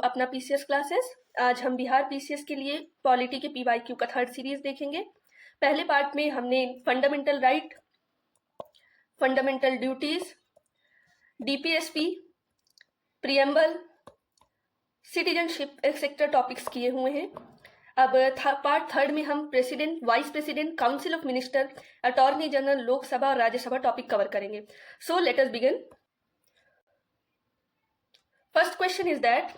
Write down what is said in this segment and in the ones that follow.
अपना PCS classes. आज हम बिहार पीसीएस के लिए पॉलिटी के पीवाईक्यू का थर्ड सीरीज देखेंगे। पहले पार्ट में हमने fundamental right, fundamental duties, DPSP, preamble, citizenship etcetera topics किए हुए हैं। अब पार्ट थर्ड में हम president, vice president, council of minister, attorney general, Lok Sabha और राज्यसभा टॉपिक कवर करेंगे। So let us begin. First question is that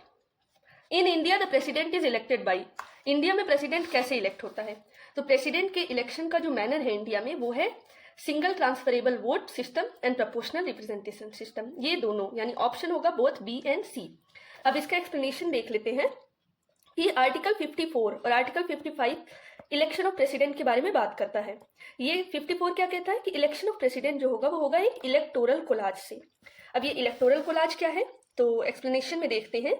in India the president is elected by. India में president कैसे इलेक्ट होता है? तो प्रेसिडेंट के इलेक्शन का जो मैनर है इंडिया में वो है single transferable vote system and proportional representation system. ये दोनों यानी ऑप्शन होगा बोथ बी एंड सी। अब इसका एक्सप्लेनेशन देख लेते हैं कि आर्टिकल 54 और आर्टिकल 55 इलेक्शन ऑफ प्रेसिडेंट के बारे में बात करता है। ये 54 क्या कहता है कि इलेक्शन ऑफ प्रेसिडेंट जो होगा वो होगा एक इलेक्टोरल कोलाज से। अब ये इलेक्टोरल कोलाज क्या है तो एक्सप्लेनेशन में देखते हैं।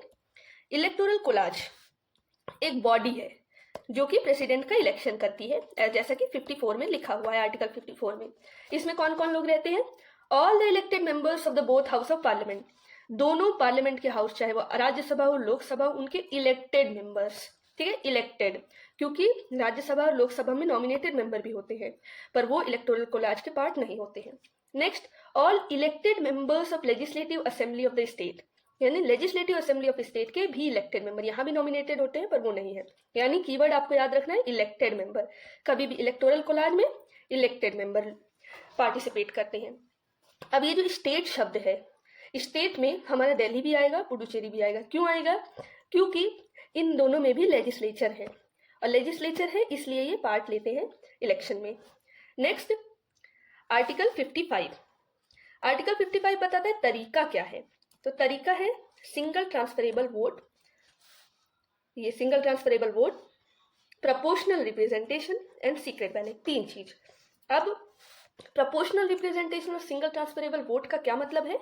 इलेक्टोरल कोलाज एक बॉडी है जो कि प्रेसिडेंट का इलेक्शन करती है, जैसा कि 54 में लिखा हुआ है आर्टिकल 54 में। इसमें कौन कौन लोग रहते हैं? All the elected members of the both house of parliament. दोनों पार्लियामेंट के हाउस, चाहे वो राज्यसभा हो लोकसभा, उनके इलेक्टेड मेंबर्स, ठीक है, इलेक्टेड, क्योंकि राज्यसभा और लोकसभा में नॉमिनेटेड मेंबर भी होते हैं पर वो इलेक्टोरल कोलाज के पार्ट नहीं होते हैं। Next, all elected members of legislative assembly of the state, यानी लेजिस्लेटिव असेंबली ऑफ स्टेट के भी इलेक्टेड मेंबर, यहाँ भी नॉमिनेटेड होते हैं पर वो नहीं है। यानी कीवर्ड आपको याद रखना है इलेक्टेड मेंबर। कभी भी इलेक्टोरल कोलाज में इलेक्टेड मेंबर पार्टिसिपेट करते हैं। अब ये जो स्टेट शब्द है, स्टेट में हमारा दिल्ली भी आएगा, पुडुचेरी भी आएगा। क्यों आएगा? क्योंकि इन दोनों में भी लेजिस्लेचर है और लेजिस्लेचर है इसलिए ये पार्ट लेते हैं इलेक्शन में। Next, article 55। आर्टिकल 55 बताता है तरीका क्या है। तो तरीका है सिंगल ट्रांसफरेबल वोट, ये single transferable vote, proportional representation and secret ballot, तीन चीज। अब प्रोपोर्शनल रिप्रेजेंटेशन और सिंगल ट्रांसफरेबल वोट का क्या मतलब है?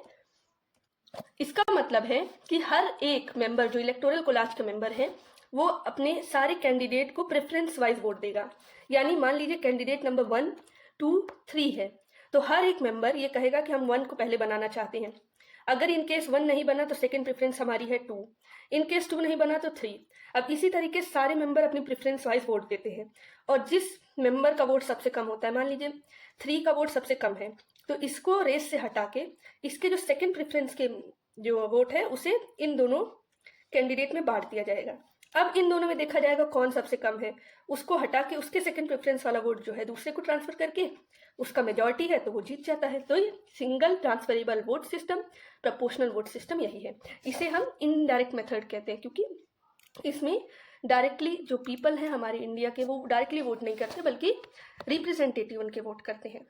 इसका मतलब है कि हर एक मेंबर जो इलेक्टोरल कोलाज का मेंबर है वो अपने सारे कैंडिडेट को प्रेफरेंस वाइज वोट देगा। यानी मान लीजिए कैंडिडेट नंबर 1, 2, 3 है तो हर एक मेंबर ये कहेगा कि हम 1 को पहले बनाना चाहते हैं। अगर इनकेस 1 नहीं बना तो सेकंड प्रेफरेंस हमारी है 2, इनकेस 2 नहीं बना तो 3। अब इसी तरीके सारे मेंबर अपनी प्रेफरेंस वाइज वोट देते हैं और जिस मेंबर का वोट सबसे कम होता है, मान लीजिए 3 का वोट सबसे कम है, तो इसको रेस से हटा के इसके जो सेकंड प्रेफरेंस के जो वोट है उसे इन दोनों कैंडिडेट में बांट दिया जाएगा। अब इन दोनों में देखा जाएगा कौन सबसे कम है, उसको हटा के उसके सेकंड प्रेफरेंस वाला वोट जो है दूसरे को ट्रांसफर करके उसका मेजॉरिटी है तो वो जीत जाता है। तो ये single transferable vote system, proportional vote system यही है। इसे हम इनडायरेक्ट मेथड कहते हैं क्योंकि इसमें डायरेक्टली जो पीपल है हमारे इंडिया के वो डायरेक्टली वोट नहीं करते बल्कि रिप्रेजेंटेटिव उनके वोट करते हैं।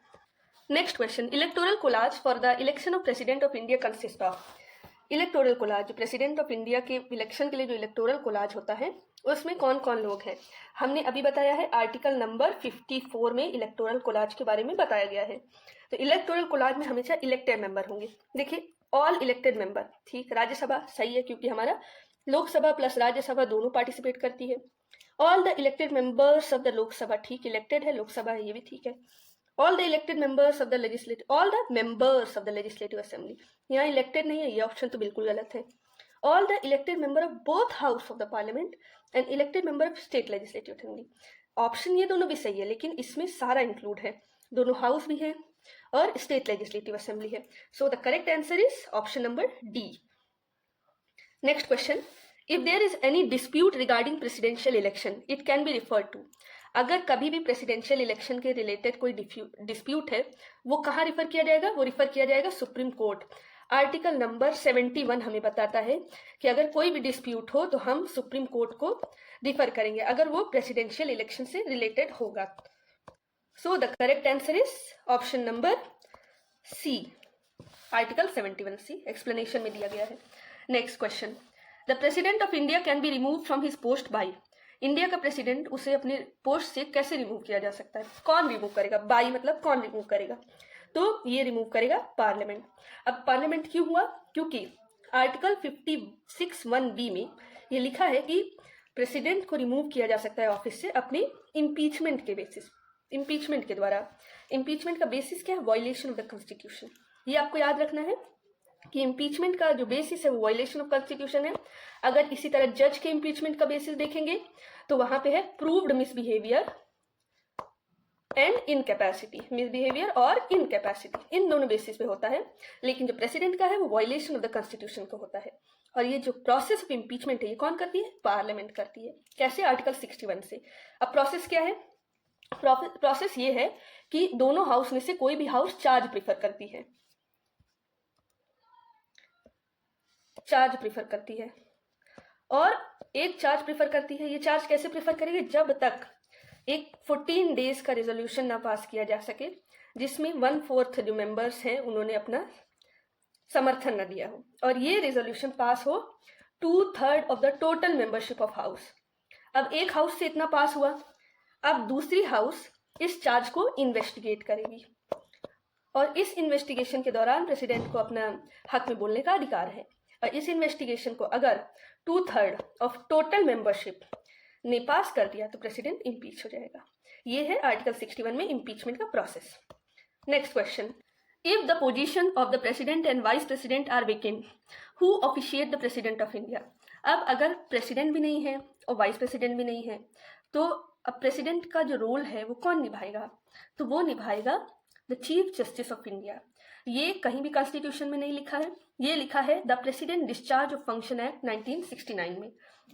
Next question, electoral collage for the election of president of India consist of. Electoral collage, president of India के इलेक्शन के लिए जो इलेक्टोरल कोलाज होता है उसमें कौन कौन लोग हैं हमने अभी बताया है। आर्टिकल नंबर 54 में इलेक्टोरल कोलाज के बारे में बताया गया है। तो इलेक्टोरल कोलाज में हमेशा इलेक्टेड मेंबर होंगे। देखिए, ऑल इलेक्टेड मेंबर, ठीक, राज्यसभा सही है क्योंकि हमारा लोकसभा प्लस राज्यसभा दोनों पार्टिसिपेट करती है। All the elected members of the Lok Sabha, ठीक, इलेक्टेड है, लोकसभा है, ये भी ठीक है। All the elected members of the legislative, all the members of the legislative assembly, यहाँ इलेक्टेड नहीं है, ये ऑप्शन तो बिल्कुल गलत है। All the elected member of both house of the parliament and elected member of state legislative assembly, option ये दोनों भी सही है लेकिन इसमें सारा इंक्लूड है, दोनों हाउस भी है और स्टेट लेजिस्लेटिव असेंबली है। So the correct answer is option number D. Next question, if there is any dispute regarding presidential election it can be referred to. अगर कभी भी प्रेसिडेंशियल इलेक्शन के रिलेटेड कोई डिस्प्यूट है वो कहाँ रिफर किया जाएगा? वो रिफर किया जाएगा सुप्रीम कोर्ट। आर्टिकल नंबर 71 हमें बताता है कि अगर कोई भी डिस्प्यूट हो तो हम सुप्रीम कोर्ट को रिफर करेंगे अगर वो प्रेसिडेंशियल इलेक्शन से रिलेटेड होगा। So the correct answer is option number C, article 71 C, explanation में दिया गया है। Next question, the president of India can be remove from his post by. India का प्रेसिडेंट उसे अपने पोस्ट से कैसे रिमूव किया जा सकता है? कौन रिमूव करेगा? बाई मतलब कौन रिमूव करेगा? तो ये रिमूव करेगा पार्लियामेंट। अब पार्लियामेंट क्यों हुआ? क्योंकि आर्टिकल 56(1)(b) में ये लिखा है कि प्रेसिडेंट को रिमूव किया जा सकता है ऑफिस से अपने इम्पीचमेंट के बेसिस, इम्पीचमेंट के द्वारा। इम्पीचमेंट का बेसिस क्या है? Violation of the constitution. ये आपको याद रखना है कि इम्पीचमेंट का जो बेसिस है वो वायलेशन ऑफ कॉन्स्टिट्यूशन है। अगर इसी तरह जज के इम्पीचमेंट का बेसिस देखेंगे तो वहां पे है proved misbehaviour and incapacity, misbehaviour और इनकैपेसिटी, इन दोनों बेसिस पे होता है। लेकिन जो प्रेसिडेंट का है वो वायलेशन ऑफ द कॉन्स्टिट्यूशन का होता है। और ये जो प्रोसेस ऑफ इम्पीचमेंट है ये कौन करती है? पार्लियामेंट करती है। कैसे? आर्टिकल 61 से। अब प्रोसेस क्या है? प्रोसेस ये है कि दोनों हाउस में से कोई भी हाउस चार्ज प्रीफर करती है, चार्ज प्रीफर करती है, और एक चार्ज प्रीफर करती है। ये चार्ज कैसे प्रीफर करेगी? जब तक एक 14 डेज का रेजोल्यूशन ना पास किया जा सके जिसमें 1/4 जो मेंबर्स हैं उन्होंने अपना समर्थन न दिया हो, और ये रेजोल्यूशन पास हो 2/3 of the total membership of house. अब एक हाउस से इतना पास हुआ, अब दूसरी हाउस इस चार्ज को इन्वेस्टिगेट करेगी, और इस इन्वेस्टिगेशन के दौरान प्रेसिडेंट को अपना हक में बोलने का अधिकार है। और इस इन्वेस्टिगेशन को अगर 2/3 ऑफ टोटल मेंबरशिप ने पास कर दिया तो प्रेसिडेंट इम्पीच हो जाएगा। ये है आर्टिकल 61 में इम्पीचमेंट का process. Next question, if the position of the president and vice president are vacant, who officiate the president of India. अब अगर प्रेसिडेंट भी नहीं है और वाइस प्रेसिडेंट भी नहीं है तो अब प्रेसिडेंट का जो रोल है वो कौन निभाएगा? तो वो निभाएगा the chief justice of India. ये कहीं भी कॉन्स्टिट्यूशन में नहीं लिखा है, ये लिखा है the president discharge of function act 1969 में।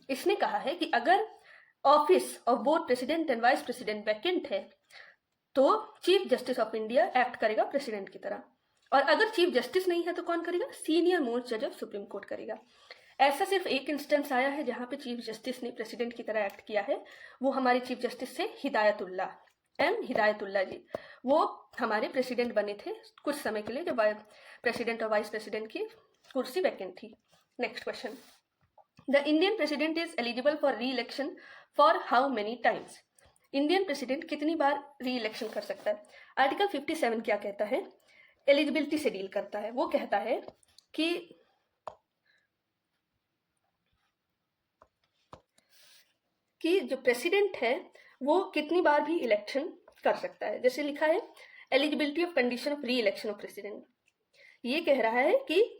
इसने कहा है कि अगर office of both president and vice president vacant है तो chief justice of India act करेगा प्रेसिडेंट की तरह, और अगर चीफ जस्टिस नहीं है तो कौन करेगा? सीनियर मोस्ट जज ऑफ सुप्रीम कोर्ट करेगा। ऐसा सिर्फ एक इंस्टेंस आया है जहां पे चीफ जस्टिस ने प्रेसिडेंट की तरह एक्ट किया है, वो हमारे चीफ जस्टिस से हिदायतुल्ला जी। वो हमारे प्रेसिडेंट बने थे कुछ समय के लिए जब प्रेसिडेंट और वाइस प्रेसिडेंट की कुर्सी वैकेंट थी। Next question, the Indian president is eligible for री election for how many times. Indian president कितनी बार री इलेक्शन कर सकता है? आर्टिकल 57 क्या कहता है? एलिजिबिलिटी से डील करता है। वो कहता है कि जो प्रेसिडेंट है वो कितनी बार भी इलेक्शन कर सकता है। जैसे लिखा है एलिजिबिलिटी ऑफ कंडीशन ऑफ री इलेक्शन ऑफ प्रेसिडेंट, ये कह रहा है कि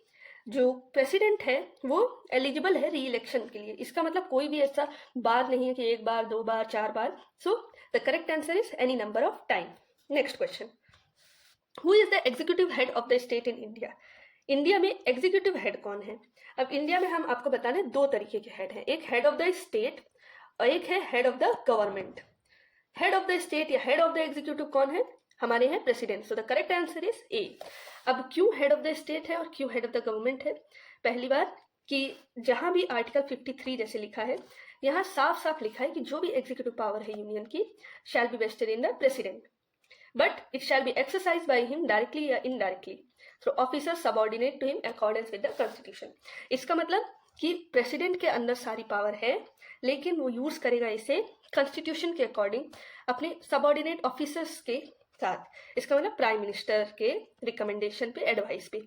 जो प्रेसिडेंट है वो एलिजिबल है री इलेक्शन के लिए। इसका मतलब कोई भी ऐसा बार नहीं है कि 1 बार 2 बार 4 बार। So the correct answer is any number of time. Next question, who is the executive head of the state in India. India में एग्जीक्यूटिव हेड कौन है? अब इंडिया में हम आपको बता दें 2 तरीके के हेड हैं, एक हेड ऑफ द स्टेट और एक है head of the government. Head of the state या हेड ऑफ द एग्जीक्यूटिव कौन है? हमारे हैं president. So the correct answer is a. अब क्यों हेड ऑफ द स्टेट है और क्यों हेड ऑफ द गवर्नमेंट है? पहली बात कि जहां भी आर्टिकल 53 जैसे लिखा है यहाँ साफ साफ लिखा है कि जो भी एग्जीक्यूटिव पावर है यूनियन की shall be vested in the president, but it shall be exercise by him directly या indirectly through officer subordinate to him accordance with the constitution. इसका मतलब कि प्रेसिडेंट के अंदर सारी पावर है लेकिन वो यूज करेगा इसे कॉन्स्टिट्यूशन के अकॉर्डिंग अपने सबऑर्डिनेट ऑफिसर्स के साथ। इसका मतलब प्राइम मिनिस्टर के रिकमेंडेशन पे, एडवाइस पे।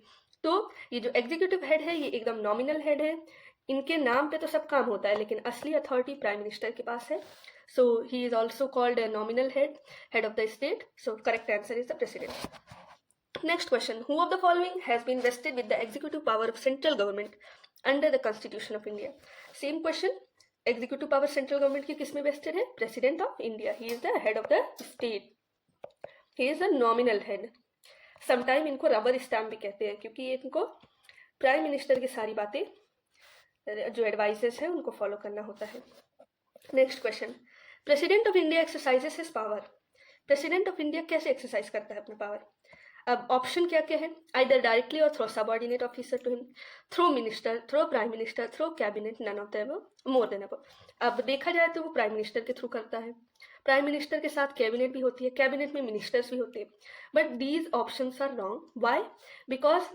तो ये जो एग्जीक्यूटिव हेड है ये एकदम नॉमिनल हेड है, इनके नाम पे तो सब काम होता है लेकिन असली अथॉरिटी प्राइम मिनिस्टर के पास है। So he is also called a nominal head of the state. So correct answer is the president. Next question, who of the following has been vested with the executive power of central government under the constitution of India. Same question, executive power central government की किसमें vested है? President of India. He is the head of the state, he is the nominal head. Sometime इनको rubber stamp भी कहते हैं क्योंकि इनको prime minister की सारी बातें जो एडवाइजेस हैं उनको फॉलो करना होता है। Next question, president of India exercises his power. President of India कैसे एक्सरसाइज करता है अपना पावर? अब ऑप्शन क्या क्या है? आइदर डायरेक्टली और through subordinate officer to him, through minister, through prime minister, through cabinet, none of the above, more than above. अब देखा जाए तो वो प्राइम मिनिस्टर के थ्रू करता है। प्राइम मिनिस्टर के साथ कैबिनेट भी होती है, कैबिनेट में मिनिस्टर्स भी होते हैं, but these options are wrong. Why? Because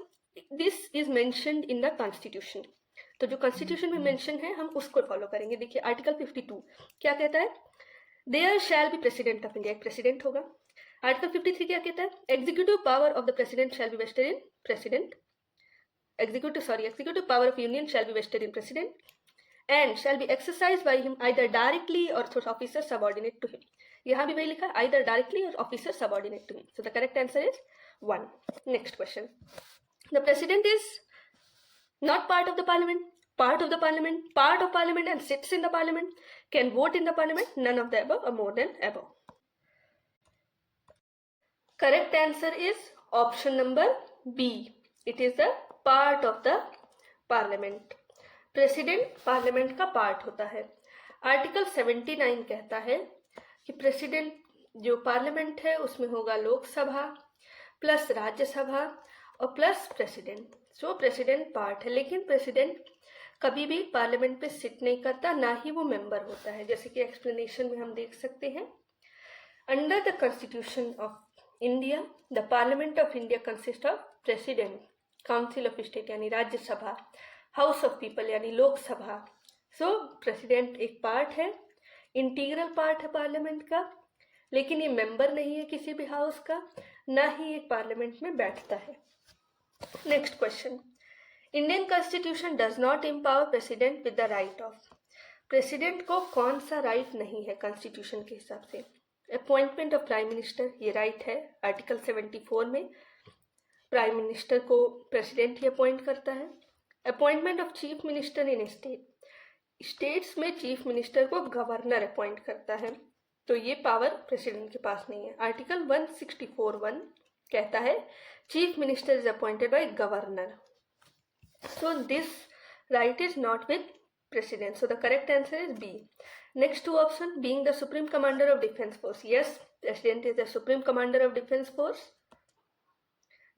this is mentioned in the constitution. तो जो कॉन्स्टिट्यूशन में मेंशन है हम उसको फॉलो करेंगे। देखिए आर्टिकल 52 क्या कहता है? There shall be president of India, एक प्रेसिडेंट होगा। आर्टिकल 53 क्या कहता है? Executive power of the president shall be vested in president, executive power of union shall be vested in president and shall be exercised by him either directly or through officer subordinate to him. यहाँ भी वही लिखा है, either directly or officer subordinate to him. So the correct answer is 1. Next question. The president is not part of the parliament, part of the parliament, part of parliament and sits in the parliament, can vote in the parliament, none of the above or more than above. Correct answer is option number B. It is the part of the parliament. President parliament का part होता है. Article 79 कहता है कि president जो parliament है उसमें होगा लोकसभा प्लस राज्यसभा और प्लस प्रेसिडेंट. सो प्रेसिडेंट पार्ट है, लेकिन प्रेसिडेंट कभी भी पार्लियामेंट पे सिट नहीं करता, ना ही वो मेंबर होता है. जैसे कि एक्सप्लेनेशन में हम देख सकते हैं. Under the constitution of India the parliament of India consist of president, council of state यानी राज्यसभा, हाउस ऑफ पीपल यानी लोकसभा. सो प्रेसिडेंट एक पार्ट है, इंटीग्रल पार्ट है पार्लियामेंट का, लेकिन ये मेंबर नहीं है किसी भी हाउस का, ना ही एक पार्लियामेंट में बैठता है. Next question. Indian constitution does not empower president with the right of. President को कौन सा राइट नहीं है कॉन्स्टिट्यूशन के हिसाब से? अपॉइंटमेंट ऑफ प्राइम मिनिस्टर, ये राइट है. आर्टिकल 74 में प्राइम मिनिस्टर को प्रेसिडेंट ही अपॉइंट करता है. Appointment of chief minister in state, states में चीफ मिनिस्टर को गवर्नर अपॉइंट करता है, तो ये पावर प्रेसिडेंट के पास नहीं है. आर्टिकल 164(1) कहता है chief minister is appointed by governor. So this right is not with president. So the correct answer is B. Next to option. Being the supreme commander of defence force, yes, president is the supreme commander of defence force.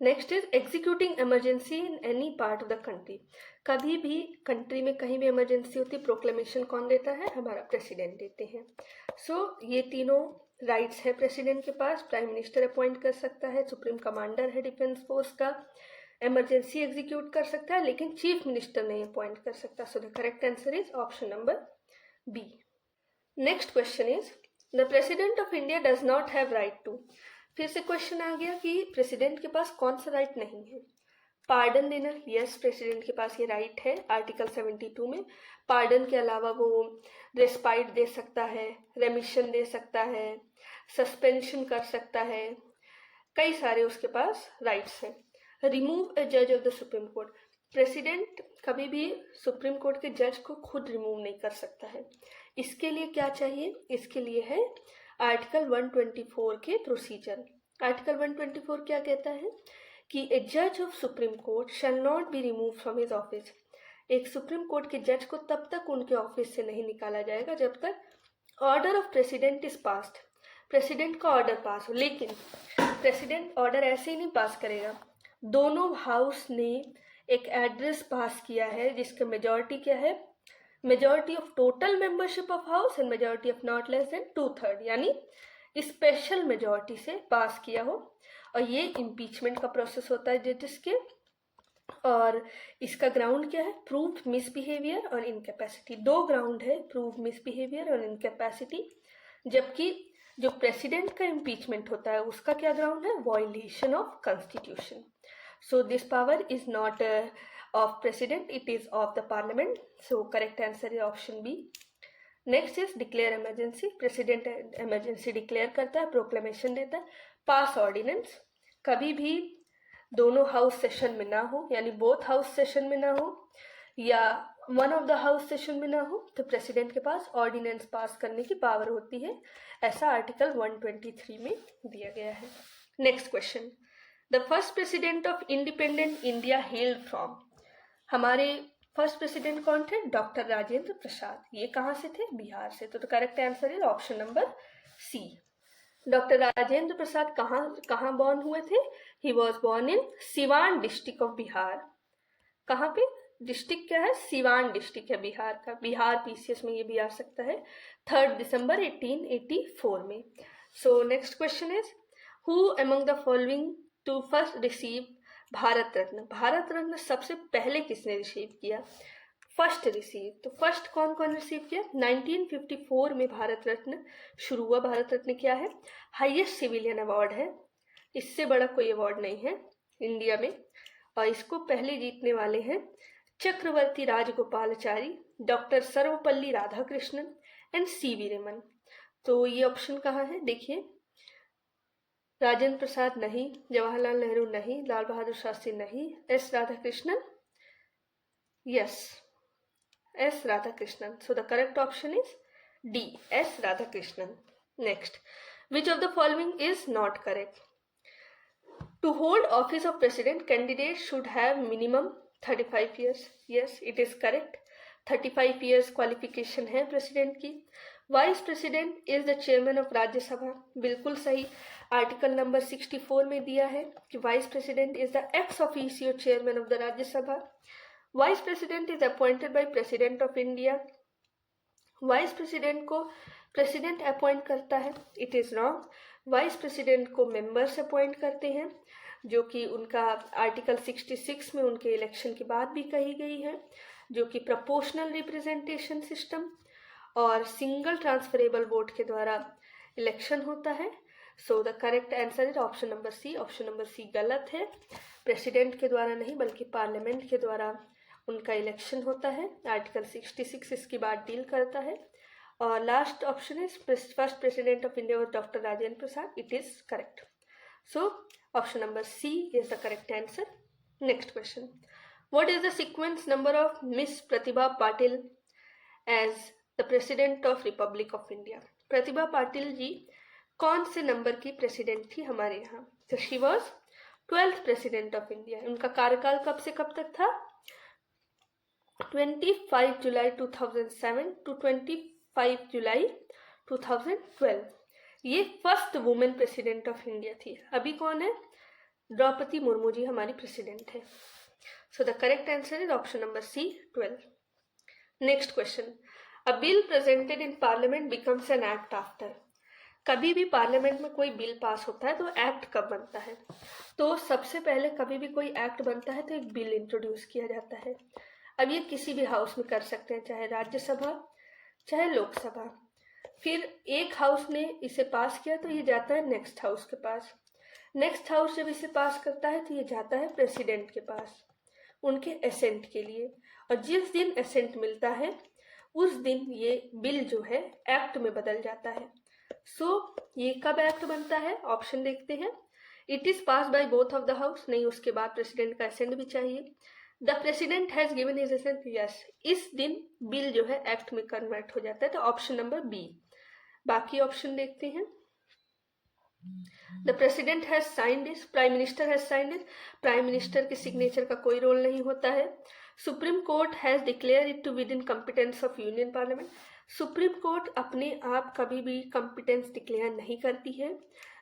Next is executing emergency in any part of the country. कभी भी country में कहीं भी emergency होती है, proclamation कौन देता है? हमारा प्रेसिडेंट देते हैं. सो ये तीनों राइट्स है प्रेसिडेंट के पास. प्राइम मिनिस्टर अपॉइंट कर सकता है, सुप्रीम कमांडर है डिफेंस फोर्स का, इमरजेंसी एग्जीक्यूट कर सकता है, लेकिन चीफ मिनिस्टर नहीं अपॉइंट कर सकता. So the correct answer is option number B. Next question is the president of India does not have right to. फिर से क्वेश्चन आ गया कि प्रेसिडेंट के पास कौन सा राइट नहीं है. पार्डन देना, यस, प्रेसिडेंट के पास ये राइट है. आर्टिकल 72 में पार्डन के अलावा वो रेस्पाइट दे सकता है, रेमिशन दे सकता है, सस्पेंशन कर सकता है, कई सारे उसके पास राइट्स हैं. रिमूव ए जज of the supreme court. President कभी भी सुप्रीम कोर्ट के जज को खुद रिमूव नहीं कर सकता है. इसके लिए क्या चाहिए? इसके लिए है आर्टिकल 124 के प्रोसीजर. आर्टिकल 124 क्या कहता है कि ए जज of supreme court shall not be remove from his office. एक सुप्रीम कोर्ट के जज को तब तक उनके ऑफिस से नहीं निकाला जाएगा जब तक order of president is passed, president का ऑर्डर पास हो. लेकिन प्रेसिडेंट ऑर्डर ऐसे ही नहीं पास करेगा. दोनों हाउस ने एक एड्रेस पास किया है जिसका मेजॉरिटी क्या है? Majority of total membership of house and majority of not less than 2/3, यानी स्पेशल मेजॉरिटी से पास किया हो. और ये इम्पीचमेंट का प्रोसेस होता है जजेस के, और इसका ग्राउंड क्या है? प्रूव्ड मिसबिहेवियर और इनकैपेसिटी. 2 ग्राउंड है, प्रूव्ड मिसबिहेवियर और इनकैपेसिटी. जबकि जो प्रेसिडेंट का इम्पीचमेंट होता है उसका क्या ग्राउंड है? Violation of constitution. So this power is not of president, it is of the parliament. So correct answer is option B. Next is declare emergency. president emergency declare करता है, proclamation देता है. pass ordinance, कभी भी दोनों house session में ना हो, यानी बोथ हाउस सेशन में ना हो या one of the house session में ना हो, तो प्रेसिडेंट के पास ऑर्डिनेंस पास करने की पावर होती है. ऐसा आर्टिकल 123 में दिया गया है. Next question. The first president of independent India held from. हमारे फर्स्ट प्रेसिडेंट कौन थे? डॉक्टर राजेंद्र प्रसाद. ये कहाँ से थे? बिहार से. तो correct answer is option number C. Doctor Rajendra Prasad कहाँ बॉर्न हुए थे? He was born in Siwan district of Bihar. कहाँ पे? डिस्ट्रिक्ट क्या है? सिवान डिस्ट्रिक्ट है बिहार का. बिहार पीसीएस में ये भी आ सकता है. 3 दिसंबर 1884 में. So next question is who among the following to first receive Bharat Ratna. Bharat Ratna सबसे पहले किसने रिसीव किया? First receive. तो फर्स्ट कौन कौन रिसीव किया? 1954 में भारत रत्न शुरू हुआ. भारत रत्न क्या है? हाईएस्ट सिविलियन अवार्ड है. इससे बड़ा कोई अवार्ड नहीं है इंडिया में, और इसको पहले जीतने वाले हैं Chakravarti Rajagopalachari, doctor Sarvepalli Radhakrishnan and CV Raman. तो ये ऑप्शन कहाँ है? देखिए, राजेंद्र प्रसाद नहीं, जवाहरलाल नेहरू नहीं, लाल बहादुर शास्त्री नहीं, S Radhakrishnan Yes, S. Radhakrishnan. So the correct option is D. S. Radhakrishnan. Next, which of the following is not correct? To hold office of president, candidate should have minimum 35 years. Yes, it is correct. 35 years qualification है president की. Vice president is the chairman of Rajya Sabha. बिल्कुल सही. Article number 64 में दिया है कि vice president is the ex officio chairman of the Rajya Sabha. Vice president is appointed by president of India. Vice president को president appoint करता है. It is wrong. Vice president को मेंबर्स अपॉइंट करते हैं, जो कि उनका आर्टिकल 66 में उनके इलेक्शन के बाद भी कही गई है, जो कि प्रोपोर्शनल रिप्रेजेंटेशन सिस्टम और सिंगल ट्रांसफरेबल वोट के द्वारा इलेक्शन होता है. So the correct answer is option number C. Option number C गलत है. प्रेसिडेंट के द्वारा नहीं बल्कि पार्लियामेंट के द्वारा उनका इलेक्शन होता है. आर्टिकल 66 इसकी बात डील करता है. और last option is first president of India was doctor Rajendra Prasad. It is correct. So option number C is the correct answer. Next question. What is the sequence number of miss Pratibha Patil as the president of republic of India? Pratibha Patil ji कौन से नंबर की president थी हमारे यहाँ? तो she was 12th president of India. उनका कार्यकाल कब से कब तक था? 25 जुलाई 2007 टू 25 जुलाई 2012. ये first women president of India थी. अभी कौन है? द्रौपदी मुर्मू जी हमारी प्रेसिडेंट है. So the correct answer is option number C 12. Next question. A bill presented in parliament becomes an act after. कभी भी पार्लियामेंट में कोई बिल पास होता है तो एक्ट कब बनता है? तो सबसे पहले कभी भी कोई एक्ट बनता है तो एक बिल इंट्रोड्यूस किया जाता है. अब ये किसी भी हाउस में कर सकते हैं, चाहे राज्यसभा चाहे लोकसभा. फिर एक हाउस ने इसे पास किया तो ये जाता है नेक्स्ट हाउस के पास. नेक्स्ट हाउस जब इसे पास करता है तो ये जाता है प्रेसिडेंट के पास उनके एसेंट के लिए. और जिस दिन एसेंट मिलता है उस दिन ये बिल जो है एक्ट में बदल जाता है. सो ये कब एक्ट बनता है? ऑप्शन देखते हैं. It is pass by both of the house. नहीं, उसके बाद प्रेसिडेंट का एसेंट भी चाहिए. The president has given his assent. Yes, इस दिन बिल जो है एक्ट में कन्वर्ट हो जाता है. तो ऑप्शन नंबर बी. बाकी ऑप्शन देखते हैं. The president has signed this. Prime minister has signed this. Prime minister के सिग्नेचर का कोई रोल नहीं होता है. Supreme court has declare it to within competence of union parliament. Supreme court अपने आप कभी भी कॉम्पिटेंस डिक्लेयर नहीं करती है.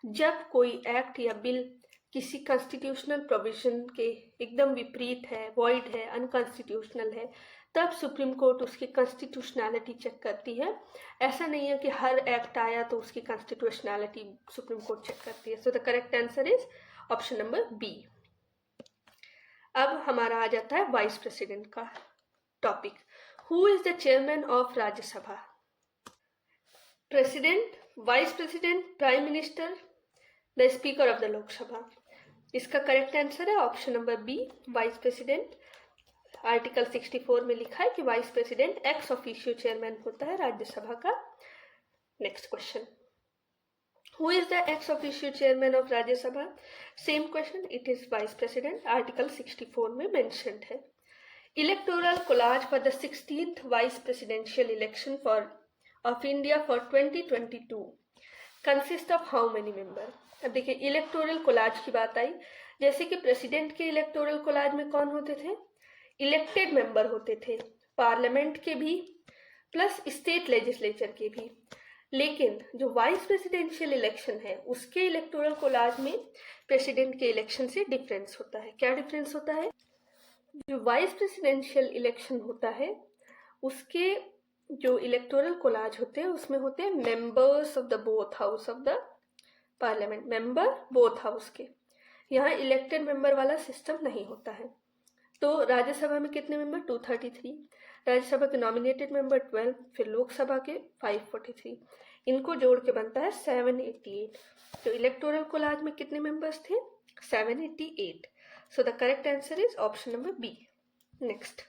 जब कोई एक्ट या बिल किसी कॉन्स्टिट्यूशनल प्रोविजन के एकदम विपरीत है, वॉइड है, अनकॉन्स्टिट्यूशनल है, तब सुप्रीम कोर्ट उसकी कॉन्स्टिट्यूशनैलिटी चेक करती है. ऐसा नहीं है कि हर एक्ट आया तो उसकी कॉन्स्टिट्यूशनैलिटी सुप्रीम कोर्ट चेक करती है. So the correct answer is option number B. अब हमारा आ जाता है वाइस प्रेसिडेंट का topic. Who is the chairman of Rajya Sabha? President, vice president, prime minister, the speaker of the Lok Sabha. इसका करेक्ट आंसर है option number B, vice president. Article 64 में लिखा है कि vice president ex officio chairman होता है राज्यसभा का. Next question. Who is the ex officio chairman of Rajya Sabha? Same question. It is vice president. Article 64 में मेंशन्ड है. Electoral collage for the 16th vice presidential election of India for 2022 consist of how many member? अब देखिए, electoral collage की बात आई. जैसे कि president के electoral collage में कौन होते थे? इलेक्टेड मेंबर होते थे, पार्लियामेंट के भी प्लस स्टेट लेजिस्लेचर के भी. लेकिन जो वाइस प्रेसिडेंशियल इलेक्शन है उसके इलेक्टोरल कोलाज में प्रेसिडेंट के इलेक्शन से डिफरेंस होता है. क्या डिफरेंस होता है? जो वाइस प्रेसिडेंशियल इलेक्शन होता है उसके जो इलेक्टोरल कोलाज होते हैं उसमें होते हैं members of the both house of the parliament. Member both house के. यहाँ इलेक्टेड मेंबर वाला सिस्टम नहीं होता है. तो राज्यसभा में कितने मेंबर? 233. राज्यसभा के नॉमिनेटेड मेंबर 12. फिर लोकसभा के 543. इनको जोड़ के बनता है 788. तो इलेक्टोरल कोलाज में कितने मेंबर्स थे? 788. So the correct answer is option number B. Next.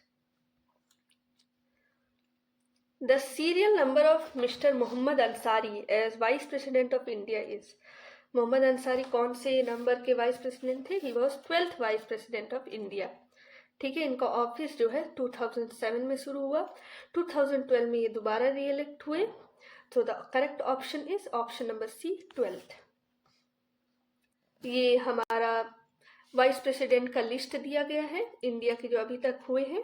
The serial number of mister Mohammad Ansari as vice president of India is? Mohammad Ansari कौन से नंबर के वाइस प्रेसिडेंट थे? He was 12th vice president of India. ठीक है। इनका office जो है 2007 में शुरू हुआ, 2012 में ये दोबारा रीइलेक्ट हुए। तो the correct option is option number C, 12th। ये हमारा वाइस प्रेसिडेंट का लिस्ट दिया गया है इंडिया के जो अभी तक हुए हैं,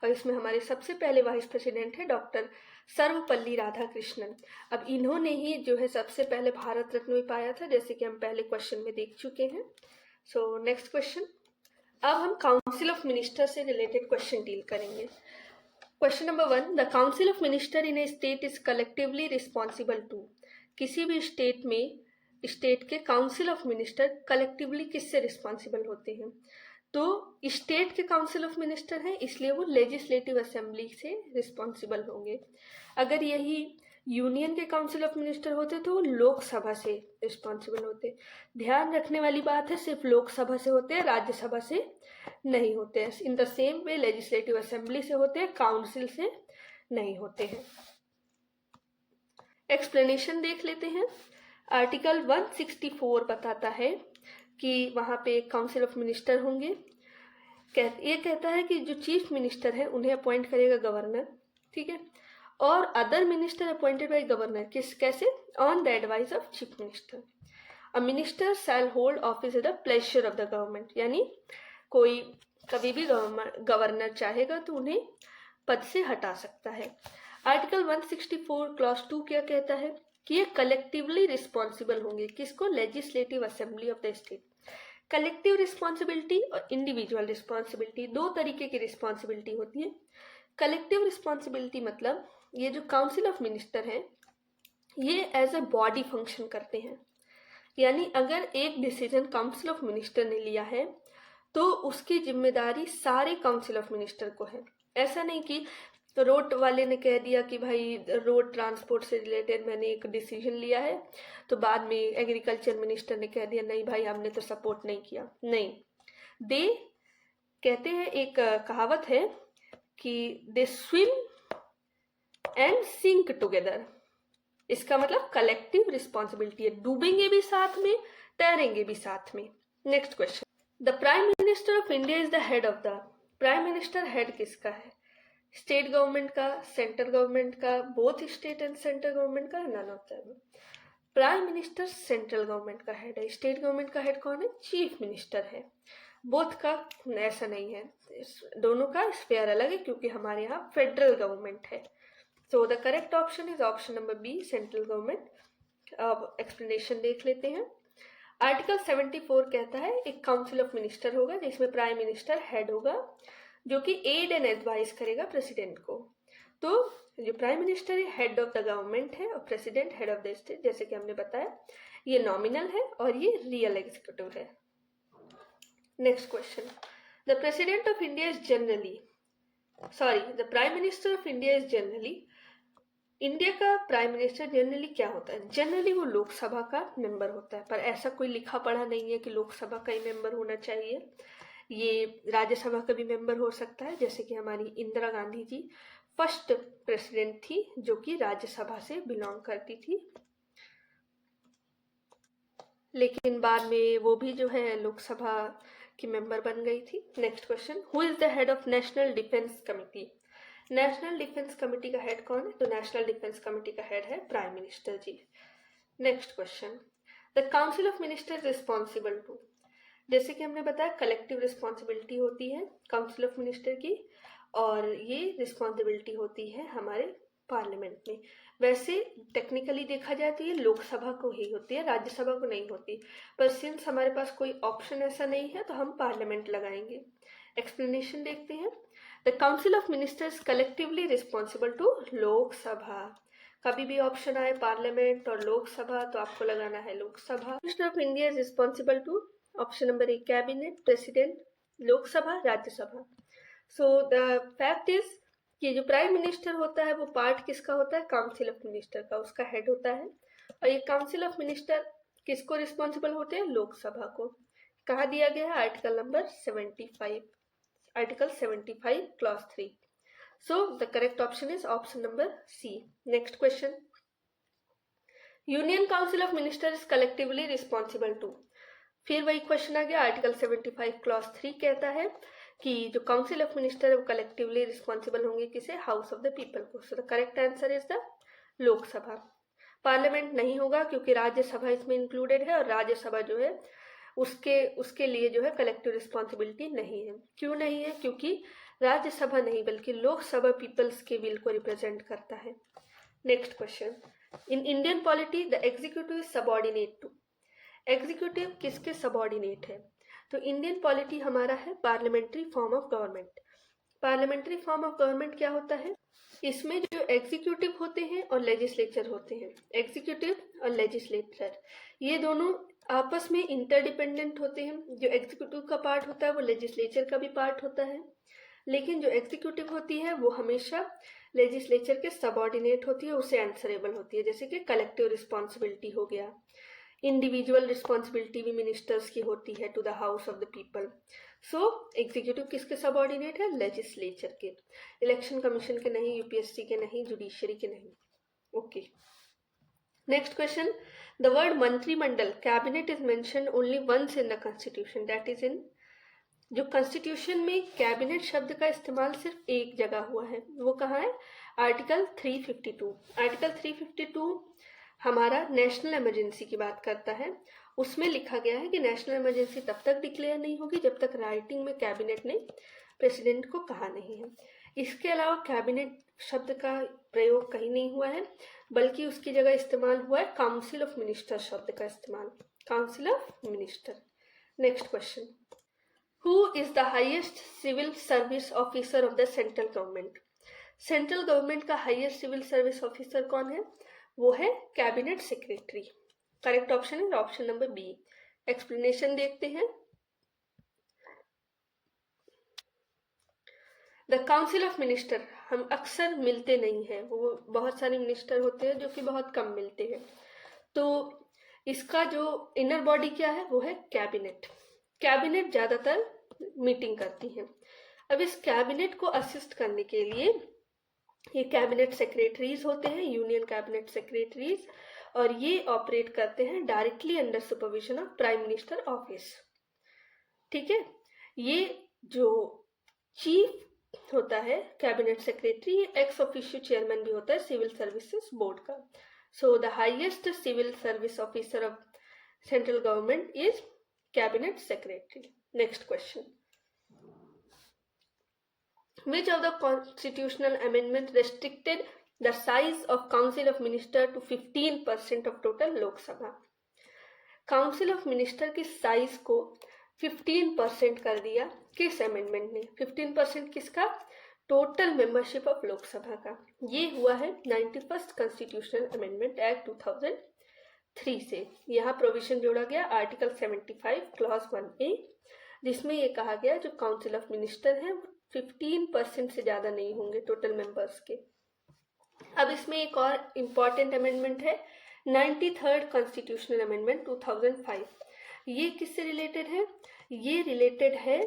और इसमें हमारे सबसे पहले वाइस प्रेसिडेंट है डॉक्टर सर्वपल्ली राधाकृष्णन। अब इन्होंने ही जो है सबसे पहले भारत रत्न भी पाया था, जैसे कि हम पहले क्वेश्चन में देख चुके हैं। सो नेक्स्ट क्वेश्चन, अब हम काउंसिल ऑफ मिनिस्टर से रिलेटेड क्वेश्चन डील करेंगे। Question number 1, the council of minister in a state is collectively responsible to. किसी भी स्टेट में स्टेट के काउंसिल ऑफ मिनिस्टर कलेक्टिवली किससे रिस्पॉन्सिबल होते हैं? तो स्टेट के काउंसिल ऑफ मिनिस्टर हैं, इसलिए वो लेजिस्लेटिव असेंबली से रिस्पॉन्सिबल होंगे। अगर यही यूनियन के काउंसिल ऑफ मिनिस्टर होते तो वो लोकसभा से रिस्पॉन्सिबल होते। ध्यान रखने वाली बात है, सिर्फ लोकसभा से होते हैं, राज्यसभा से नहीं होते हैं। In the same way legislative assembly से होते हैं, काउंसिल से नहीं होते हैं। एक्सप्लेनेशन देख लेते हैं। आर्टिकल 164 बताता है कि वहाँ पे काउंसिल ऑफ मिनिस्टर होंगे। ये कहता है कि जो चीफ मिनिस्टर है उन्हें अपॉइंट करेगा गवर्नर, ठीक है, और other minister appointed by governor, कैसे? On the advice of chief minister. A minister shall hold office at the pleasure of the government, यानी कोई कभी भी गवर्नर चाहेगा तो उन्हें पद से हटा सकता है। आर्टिकल 164 क्लॉज 2 क्या कहता है कि ये कलेक्टिवली रिस्पॉन्सिबल होंगे। किसको? Legislative assembly of the state. Collective responsibility और इंडिविजुअल रिस्पॉन्सिबिलिटी, दो तरीके की रिस्पॉन्सिबिलिटी होती है। कलेक्टिव रिस्पॉन्सिबिलिटी मतलब ये जो काउंसिल ऑफ मिनिस्टर हैं ये एज अ बॉडी फंक्शन करते हैं, यानी अगर एक डिसीजन काउंसिल ऑफ मिनिस्टर ने लिया है तो उसकी जिम्मेदारी सारे काउंसिल ऑफ मिनिस्टर को है। ऐसा नहीं कि रोड वाले ने कह दिया कि भाई रोड ट्रांसपोर्ट से रिलेटेड मैंने एक डिसीजन लिया है, तो बाद में एग्रीकल्चर मिनिस्टर ने कह दिया नहीं भाई हमने तो सपोर्ट नहीं किया। नहीं, दे कहते हैं, एक कहावत है कि they swim and sink together. इसका मतलब कलेक्टिव रिस्पॉन्सिबिलिटी है, डूबेंगे भी साथ में, तैरेंगे भी साथ में। Next question, the prime minister of India is the head of the. Prime minister head किसका है? स्टेट गवर्नमेंट का, सेंट्रल गवर्नमेंट का, both state and central government का, none of them. Prime minister central government का head है। State government का head कौन है? चीफ मिनिस्टर है। बोथ का ऐसा नहीं है, दोनों का स्पेयर अलग है क्योंकि हमारे यहाँ फेडरल गवर्नमेंट है। So the correct option is option number B, central government. अब एक्सप्लेनेशन देख लेते हैं। आर्टिकल 74 कहता है एक काउंसिल ऑफ मिनिस्टर होगा जिसमें प्राइम मिनिस्टर हेड होगा, जो कि एड एंड एडवाइस करेगा प्रेसिडेंट को। तो जो प्राइम मिनिस्टर है हेड ऑफ द गवर्नमेंट है और president head of the state, जैसे कि हमने बताया ये नॉमिनल है और ये रियल एग्जीक्यूटिव है। Next question, the president of India is generally, the prime minister of India is generally, India का प्राइम मिनिस्टर जनरली क्या होता है? जनरली वो लोकसभा का मेंबर होता है, पर ऐसा कोई लिखा पढ़ा नहीं है कि लोकसभा का ही मेंबर होना चाहिए। ये राज्यसभा का भी मेंबर हो सकता है, जैसे कि हमारी इंदिरा गांधी जी फर्स्ट प्रेसिडेंट थी जो कि राज्यसभा से बिलोंग करती थी, लेकिन बाद में वो भी जो है लोकसभा की मेंबर बन गई थी। Next question, who is the head of national defence committee? National defence committee का हेड कौन है? तो नेशनल डिफेंस कमिटी का हेड है prime minister ji. Next question, the council of minister responsible to. जैसे कि हमने बताया कलेक्टिव रिस्पॉन्सिबिलिटी होती है काउंसिल ऑफ मिनिस्टर की, और ये रिस्पॉन्सिबिलिटी होती है हमारे पार्लियामेंट में। वैसे टेक्निकली देखा जाए तो ये लोकसभा को ही होती है, राज्यसभा को नहीं होती, पर सिंस हमारे पास कोई ऑप्शन ऐसा नहीं है तो हम पार्लियामेंट लगाएंगे। एक्सप्लेनेशन देखते हैं। The council of ministers collectively responsible to Lok Sabha. कभी भी ऑप्शन आए पार्लियामेंट और लोकसभा तो आपको लगाना है Lok Sabha. Minister of India is responsible to, option number A, cabinet, president, Lok Sabha, Rajya Sabha. So the fact is कि जो प्राइम मिनिस्टर होता है वो पार्ट किसका होता है? काउंसिल ऑफ मिनिस्टर का, उसका हेड होता है। और ये काउंसिल ऑफ मिनिस्टर किसको रिस्पॉन्सिबल होते हैं? लोकसभा को। कहा दिया गया है? Article number 75, article 75 clause 3। So the correct option is option number C. Next question, union council of minister is collectively responsible to. फिर वही क्वेश्चन आ गया, आर्टिकल 75 क्लॉज 3 कहता है कि जो काउंसिल ऑफ मिनिस्टर है वो कलेक्टिवली रिस्पॉन्सिबल होंगे किसे, हाउस ऑफ द पीपल को। सो the correct answer is the Lok Sabha. Parliament नहीं होगा क्योंकि राज्यसभा इसमें इंक्लूडेड है और राज्यसभा जो है उसके लिए जो है कलेक्टिव रिस्पॉन्सिबिलिटी नहीं है। क्यों नहीं है? क्योंकि राज्यसभा नहीं बल्कि लोकसभा पीपल्स के विल को रिप्रेजेंट करता है। Next question, in Indian polity the executive is subordinate to. Executive किसके सबऑर्डिनेट है? तो इंडियन पॉलिटी हमारा है parliamentary form of government. Parliamentary form of government क्या होता है? इसमें जो एग्जीक्यूटिव होते हैं और लेजिस्लेचर होते हैं, एग्जीक्यूटिव और लेजिस्लेचर ये दोनों आपस में इंटरडिपेंडेंट होते हैं। जो एग्जीक्यूटिव का पार्ट होता है वो लेजिस्लेचर का भी पार्ट होता है, लेकिन जो एग्जीक्यूटिव होती है वो हमेशा लेजिस्लेचर के सबऑर्डिनेट होती है, उसे आंसरेबल होती है। जैसे कि कलेक्टिव रिस्पॉन्सिबिलिटी हो गया, इंडिविजुअल रिस्पॉन्सिबिलिटी भी मिनिस्टर्स की होती है to the house of the people. So executive किसके सबऑर्डिनेट है? लेजिस्लेचर के, इलेक्शन कमीशन के नहीं, यूपीएससी के नहीं, जुडिशरी के नहीं। Okay, next question, the word मंत्रिमंडल cabinet is mentioned only once in the constitution, that is in. जो कॉन्स्टिट्यूशन में कैबिनेट शब्द का इस्तेमाल सिर्फ एक जगह हुआ है, वो कहाँ है? आर्टिकल 352। आर्टिकल 352 हमारा नेशनल इमरजेंसी की बात करता है। उसमें लिखा गया है कि नेशनल इमरजेंसी तब तक डिक्लेयर नहीं होगी जब तक राइटिंग में कैबिनेट ने प्रेसिडेंट को कहा नहीं है। इसके अलावा कैबिनेट शब्द का प्रयोग कहीं नहीं हुआ है, बल्कि उसकी जगह इस्तेमाल हुआ है काउंसिल ऑफ मिनिस्टर शब्द का इस्तेमाल, council of minister. Next question, who is the highest civil service officer of the central government. Central government का हाईएस्ट सिविल सर्विस ऑफिसर कौन है? वो है कैबिनेट सेक्रेटरी। करेक्ट ऑप्शन है ऑप्शन नंबर बी। एक्सप्लेनेशन देखते हैं। द काउंसिल ऑफ मिनिस्टर हम अक्सर मिलते नहीं हैं, वो बहुत सारे मिनिस्टर होते हैं जो कि बहुत कम मिलते हैं। तो इसका जो इनर बॉडी क्या है वो है कैबिनेट। कैबिनेट ज्यादातर मीटिंग करती है। अब इस कैबिनेट को असिस्ट करने के लिए ये कैबिनेट सेक्रेटरीज होते हैं, यूनियन कैबिनेट सेक्रेटरीज, और ये ऑपरेट करते हैं directly under supervision of prime minister office. ठीक है, ये जो चीफ होता है cabinet secretary, ex officio chairman भी होता है सिविल सर्विसेज बोर्ड का। So the highest civil service officer of central government is cabinet secretary. Next question, which of the constitutional amendment restricted the size of council of minister to 15% of total Lok Sabha? Council of minister की size को 15% कर दिया। किस amendment ने? 15% किसका? Total membership of Lok Sabha का। ये हुआ है 91st कॉन्स्टिट्यूशनल अमेंडमेंट एक्ट 2003 से। यहाँ प्रोविजन जोड़ा गया आर्टिकल 75 क्लॉज 1A, जिसमें ये कहा गया जो काउंसिल ऑफ मिनिस्टर है 15% से ज्यादा नहीं होंगे टोटल मेंबर्स के। अब इसमें एक और इम्पॉर्टेंट अमेंडमेंट है 93rd कॉन्स्टिट्यूशनल अमेंडमेंट 2005। ये किससे रिलेटेड है? ये रिलेटेड है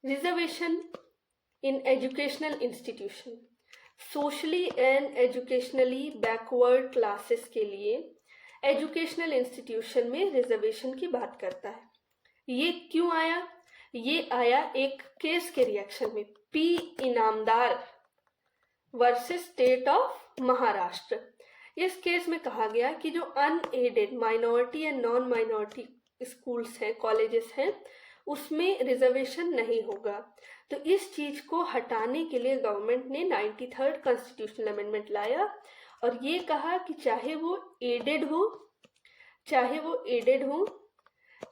reservation in educational institution, socially and educationally backward classes के लिए एजुकेशनल इंस्टीट्यूशन में रिजर्वेशन की बात करता है। ये क्यों आया? ये आया एक केस के रिएक्शन में, P Inamdar versus state of Maharashtra. इस केस में कहा गया कि जो unaided minority and non minority schools हैं, कॉलेजेस हैं, उसमें रिजर्वेशन नहीं होगा। तो इस चीज को हटाने के लिए गवर्नमेंट ने 93rd कॉन्स्टिट्यूशनल अमेंडमेंट लाया और ये कहा कि चाहे वो एडेड हो,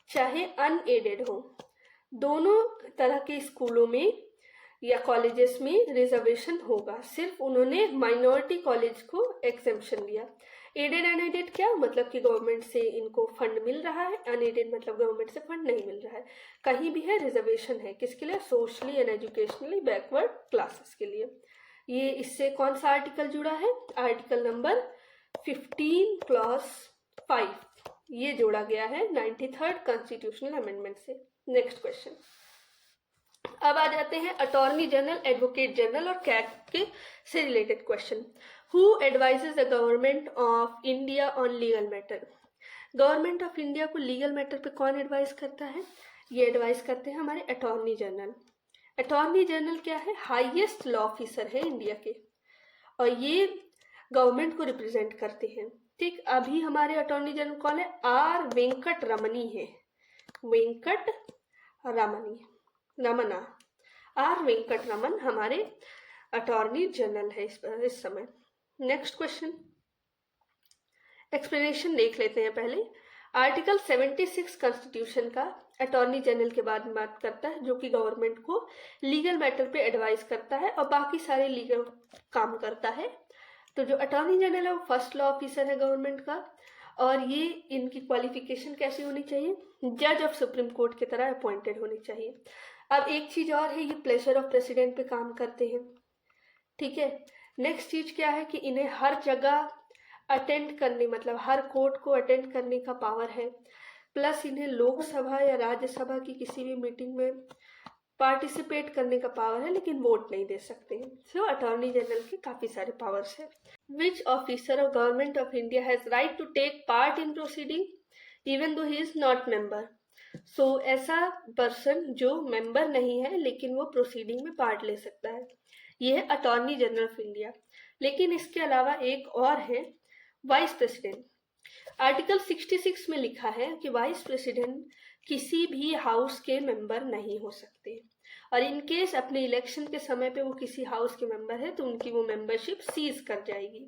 चाहे अनएडेड हो, दोनों तरह के स्कूलों में या कॉलेजेस में रिजर्वेशन होगा। सिर्फ उन्होंने माइनॉरिटी कॉलेज को एक्सेम्पशन दिया। एडेड अनएडेड क्या मतलब कि गवर्नमेंट से इनको फंड मिल रहा है, अनएडेड मतलब गवर्नमेंट से फंड नहीं मिल रहा है। कहीं भी है रिजर्वेशन है, किसके लिए? Socially and educationally backward classes के लिए। ये इससे कौन सा आर्टिकल जुड़ा है? आर्टिकल नंबर 15 क्लॉज 5 ये जोड़ा गया है 93rd कॉन्स्टिट्यूशनल अमेंडमेंट से। नेक्स्ट क्वेश्चन, अब आ जाते हैं अटॉर्नी जनरल, एडवोकेट जनरल और कैट के से related question. Who advises the government of India on legal matter? Government of India को लीगल मैटर पे कौन एडवाइस करता है? ये एडवाइस करते हैं हमारे अटॉर्नी जनरल। अटॉर्नी जनरल क्या है? हाईएस्ट लॉ ऑफिसर है इंडिया के, और ये गवर्नमेंट को रिप्रेजेंट करते हैं। ठीक, अभी हमारे अटॉर्नी जनरल कौन है? आर वेंकट रमनी है, वेंकट रमना, आर वेंकट रमन हमारे अटॉर्नी जनरल है इस समय। नेक्स्ट क्वेश्चन, एक्सप्लेनेशन देख लेते हैं पहले। आर्टिकल 76 कॉन्स्टिट्यूशन का अटॉर्नी जनरल के बाद में बात करता है, जो कि गवर्नमेंट को लीगल मैटर पे एडवाइस करता है और बाकी सारे लीगल काम करता है। तो जो अटॉर्नी जनरल है वो फर्स्ट लॉ ऑफिसर है गवर्नमेंट का, और ये इनकी क्वालिफिकेशन कैसी होनी चाहिए? जज ऑफ सुप्रीम कोर्ट की तरह अपॉइंटेड होनी चाहिए। अब एक चीज और है, ये प्लेजर ऑफ प्रेसिडेंट पे काम करते हैं। ठीक है, नेक्स्ट चीज क्या है कि इन्हें हर जगह अटेंड करने, मतलब हर कोर्ट को अटेंड करने का पावर है, प्लस इन्हें लोकसभा या राज्यसभा की किसी भी मीटिंग में पार्टिसिपेट करने का पावर है, लेकिन वोट नहीं दे सकते हैं। सो अटॉर्नी जनरल के काफी सारे पावर्स है। Which officer of government of India has right to take part in proceeding even though he is not member? So ऐसा पर्सन जो मेंबर नहीं है लेकिन वो प्रोसीडिंग में पार्ट ले सकता है, ये है अटॉर्नी जनरल ऑफ इंडिया। लेकिन इसके अलावा एक और है, वाइस प्रेसिडेंट। आर्टिकल 66 में लिखा है कि वाइस प्रेसिडेंट किसी भी हाउस के मेंबर नहीं हो सकते, और इन केस अपने इलेक्शन के समय पे वो किसी हाउस के मेंबर है तो उनकी वो मेंबरशिप सीज कर जाएगी।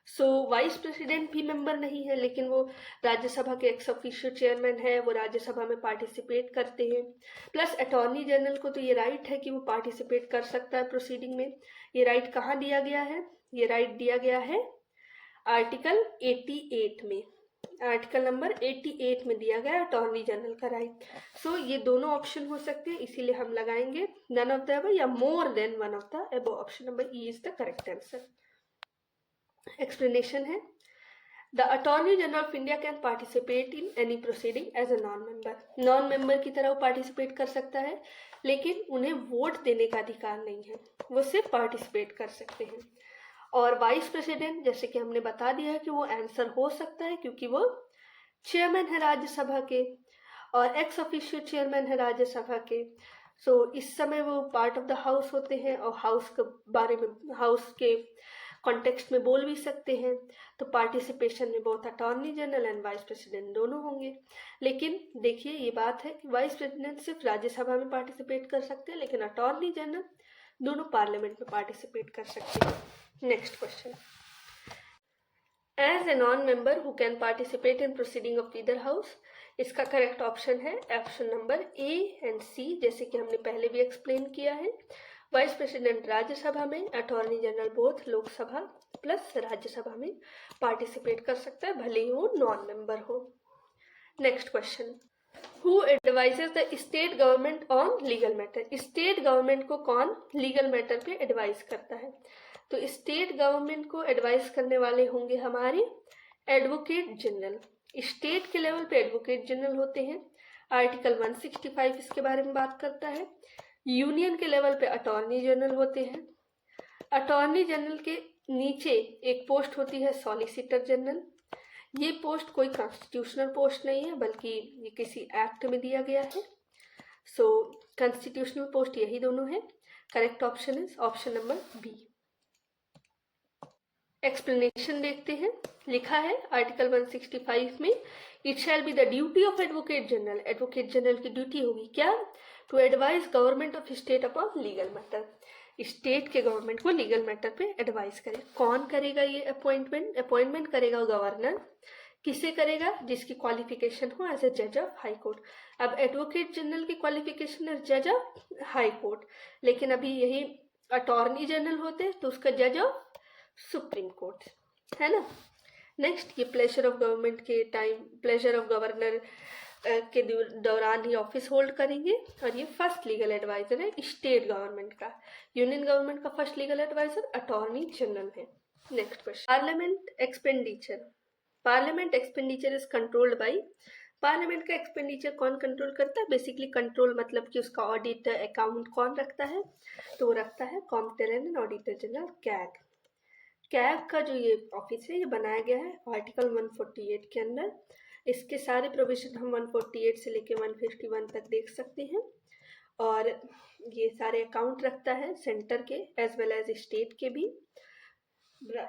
सो वाइस प्रेसिडेंट भी मेंबर नहीं है, लेकिन वो राज्यसभा के एक्स ऑफिशियो चेयरमैन है, वो राज्यसभा में पार्टिसिपेट करते हैं। प्लस अटॉर्नी जनरल को तो ये राइट है कि वो पार्टिसिपेट कर सकता है प्रोसीडिंग में। ये राइट कहाँ दिया गया है? ये राइट दिया गया है आर्टिकल 88 में, आर्टिकल नंबर 88 में दिया गया अटॉर्नी जनरल का राइट। सो ये दोनों ऑप्शन हो सकते हैं, इसीलिए हम लगाएंगे नन ऑफ द अबव या more than one of the above. Option number E is the correct answer. Explanation है, the attorney general of India can participate in any proceeding as a non member. Non member की तरह वो participate कर सकता है, लेकिन उन्हें vote देने का अधिकार नहीं है, वो सिर्फ पार्टिसिपेट कर सकते हैं। और वाइस प्रेसिडेंट, जैसे कि हमने बता दिया है कि वो आंसर हो सकता है क्योंकि वो चेयरमैन है राज्यसभा के और एक्स ऑफिशियो चेयरमैन है राज्यसभा के। सो इस समय वो पार्ट ऑफ द हाउस होते हैं और हाउस के बारे में, हाउस के कॉन्टेक्स्ट में बोल भी सकते हैं। तो पार्टिसिपेशन में बहुत attorney general and vice president दोनों होंगे। लेकिन देखिए ये बात है कि वाइस प्रेसिडेंट सिर्फ राज्यसभा में पार्टिसिपेट कर सकते हैं, लेकिन अटॉर्नी जनरल दोनों पार्लियामेंट में पार्टिसिपेट कर सकते हैं। Next question, as a non member who can participate in proceeding of either house. इसका करेक्ट ऑप्शन है option number A and C, जैसे कि हमने पहले भी एक्सप्लेन किया है। वाइस प्रेसिडेंट राज्यसभा में, attorney general both Lok Sabha plus Rajya Sabha में पार्टिसिपेट कर सकता है, भले ही वो नॉन मेंबर हो। Next question, who advises the state government on legal matter. State government को कौन लीगल मैटर पे एडवाइस करता है? तो स्टेट गवर्नमेंट को एडवाइस करने वाले होंगे हमारे एडवोकेट जनरल। स्टेट के लेवल पे एडवोकेट जनरल होते हैं, आर्टिकल 165 इसके बारे में बात करता है। यूनियन के लेवल पे अटॉर्नी जनरल होते हैं। अटॉर्नी जनरल के नीचे एक पोस्ट होती है सॉलिसिटर जनरल। ये पोस्ट कोई कॉन्स्टिट्यूशनल पोस्ट नहीं है, बल्कि ये किसी एक्ट में दिया गया है। सो कॉन्स्टिट्यूशनल पोस्ट यही दोनों है। Correct option is option number B. Explanation देखते हैं, लिखा है आर्टिकल 165 में, it shall be the duty of advocate general. Advocate general की ड्यूटी होगी क्या? To advise government of state upon legal matter. State के गवर्नमेंट को लीगल मैटर पे एडवाइस करे। कौन करेगा ये अपॉइंटमेंट? अपॉइंटमेंट करेगा गवर्नर। किसे करेगा? जिसकी क्वालिफिकेशन हो एज ए जज ऑफ हाई कोर्ट। अब एडवोकेट जनरल की क्वालिफिकेशन है जज ऑफ हाई कोर्ट, लेकिन अभी यही अटॉर्नी जनरल होते तो उसका जज ऑफ सुप्रीम कोर्ट है ना। नेक्स्ट, ये प्लेजर ऑफ गवर्नमेंट के टाइम, प्लेजर ऑफ गवर्नर के दौरान ही ऑफिस होल्ड करेंगे, और ये फर्स्ट लीगल एडवाइजर है स्टेट गवर्नमेंट का। यूनियन गवर्नमेंट का first legal adviser attorney general है। Next question, parliament expenditure. Parliament expenditure is controlled by. Parliament का एक्सपेंडिचर कौन कंट्रोल करता है? बेसिकली कंट्रोल मतलब कि उसका ऑडिट अकाउंट कौन रखता है? तो वो रखता है comptroller and auditor general CAG. CAG का जो ये ऑफिस है ये बनाया गया है आर्टिकल 148 के अंदर। इसके सारे प्रोविजन हम 148 से लेकर 151 तक देख सकते हैं। और ये सारे अकाउंट रखता है सेंटर के एज वेल एज स्टेट के भी।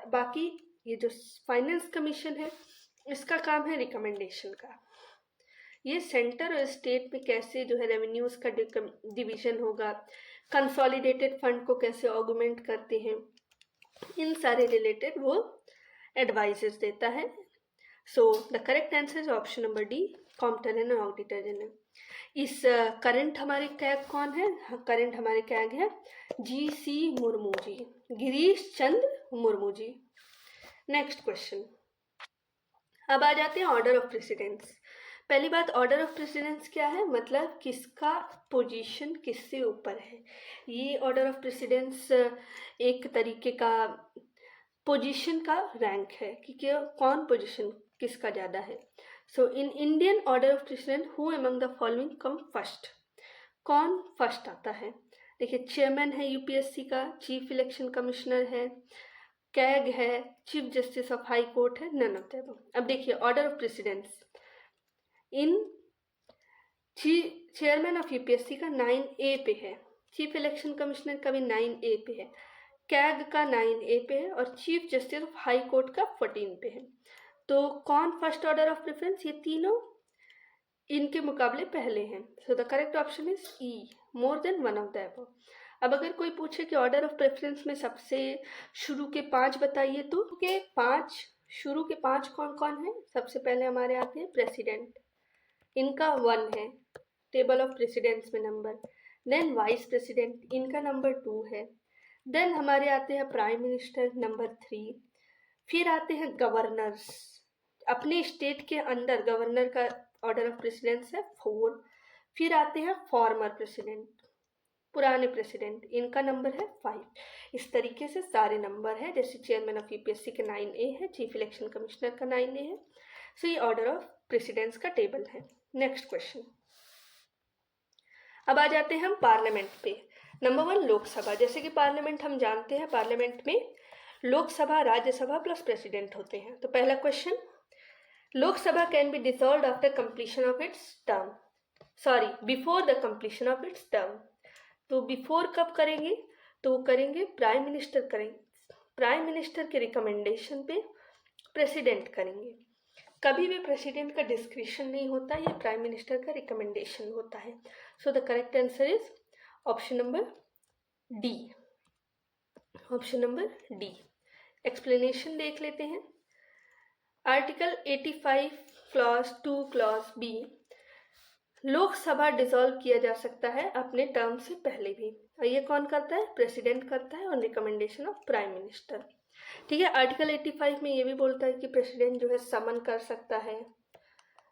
बाकी ये जो फाइनेंस कमीशन है इसका काम है रिकमेंडेशन का। ये सेंटर और स्टेट में कैसे जो है रेवेन्यूज का डिवीजन होगा, कंसोलिडेटेड फंड को कैसे ऑगमेंट करते हैं, इन सारे रिलेटेड वो एडवाइजेस देता है। So the correct answer is option number D, Compton and auditor general. इस करंट हमारे कैग कौन है? करंट हमारे कैग है GC Murmu ji, Girish Chandra Murmu ji. Next question, अब आ जाते हैं ऑर्डर ऑफ प्रेसिडेंस। पहली बात, ऑर्डर ऑफ प्रेसिडेंस क्या है? मतलब किसका पोजीशन किससे ऊपर है। ये ऑर्डर ऑफ प्रेसिडेंस एक तरीके का पोजीशन का रैंक है कि कौन पोजीशन किसका ज़्यादा है। So in Indian order of precedence who among the following come first, कौन फर्स्ट आता है? देखिए, चेयरमैन है यूपीएससी का, चीफ इलेक्शन कमिश्नर है, कैग है, chief justice of high court है, नन ऑफ देम। अब देखिए ऑर्डर ऑफ प्रेसिडेंस, इन चेयरमैन ऑफ यूपीएससी का 9A पे है, चीफ इलेक्शन कमिश्नर का भी 9A पे है, कैग का 9A पे है और chief justice of high court का 14 पे है। तो कौन फर्स्ट ऑर्डर ऑफ प्रेफरेंस? ये तीनों इनके मुकाबले पहले हैं। So the correct option is E, more than one of the above. अब अगर कोई पूछे कि ऑर्डर ऑफ प्रेफरेंस में सबसे शुरू के 5 बताइए, तो शुरू के 5 कौन कौन है? सबसे पहले हमारे आते हैं प्रेसिडेंट, इनका 1 है टेबल ऑफ प्रेसिडेंट्स में नंबर। देन वाइस प्रेसिडेंट, इनका नंबर 2 है। देन हमारे आते हैं प्राइम मिनिस्टर, नंबर 3। फिर आते हैं गवर्नर्स, अपने स्टेट के अंदर गवर्नर का ऑर्डर ऑफ प्रेसिडेंस है 4। फिर आते हैं फॉर्मर प्रेसिडेंट, पुराने प्रेसिडेंट, इनका नंबर है 5। इस तरीके से सारे नंबर है, जैसे चेयरमैन ऑफ यूपीएससी के 9A है, चीफ इलेक्शन कमिश्नर का 9A है। सो ये ऑर्डर ऑफ प्रेसिडेंस का टेबल है। नेक्स्ट क्वेश्चन, अब आ जाते हैं हम पार्लियामेंट पे। नंबर 1 लोकसभा। जैसे कि पार्लियामेंट हम जानते हैं, पार्लियामेंट में लोकसभा, राज्यसभा प्लस प्रेसिडेंट होते हैं। तो पहला question, Lok Sabha can be dissolved after completion of its term, before the completion of its term. तो बिफोर कब करेंगे? तो वो करेंगे प्राइम मिनिस्टर करेंगे, प्राइम मिनिस्टर के रिकमेंडेशन पे प्रेसिडेंट करेंगे। कभी भी प्रेसिडेंट का डिस्क्रिप्शन नहीं होता, ये प्राइम मिनिस्टर का रिकमेंडेशन होता है। So the correct answer is option number D, option number D. Explanation देख लेते हैं। Article 85 clause 2 clause B, Lok Sabha dissolve किया जा सकता है अपने टर्म से पहले भी, और ये कौन करता है? प्रेसिडेंट करता है on recommendation of prime minister. ठीक है, आर्टिकल 85 में ये भी बोलता है कि प्रेसिडेंट जो है समन कर सकता है,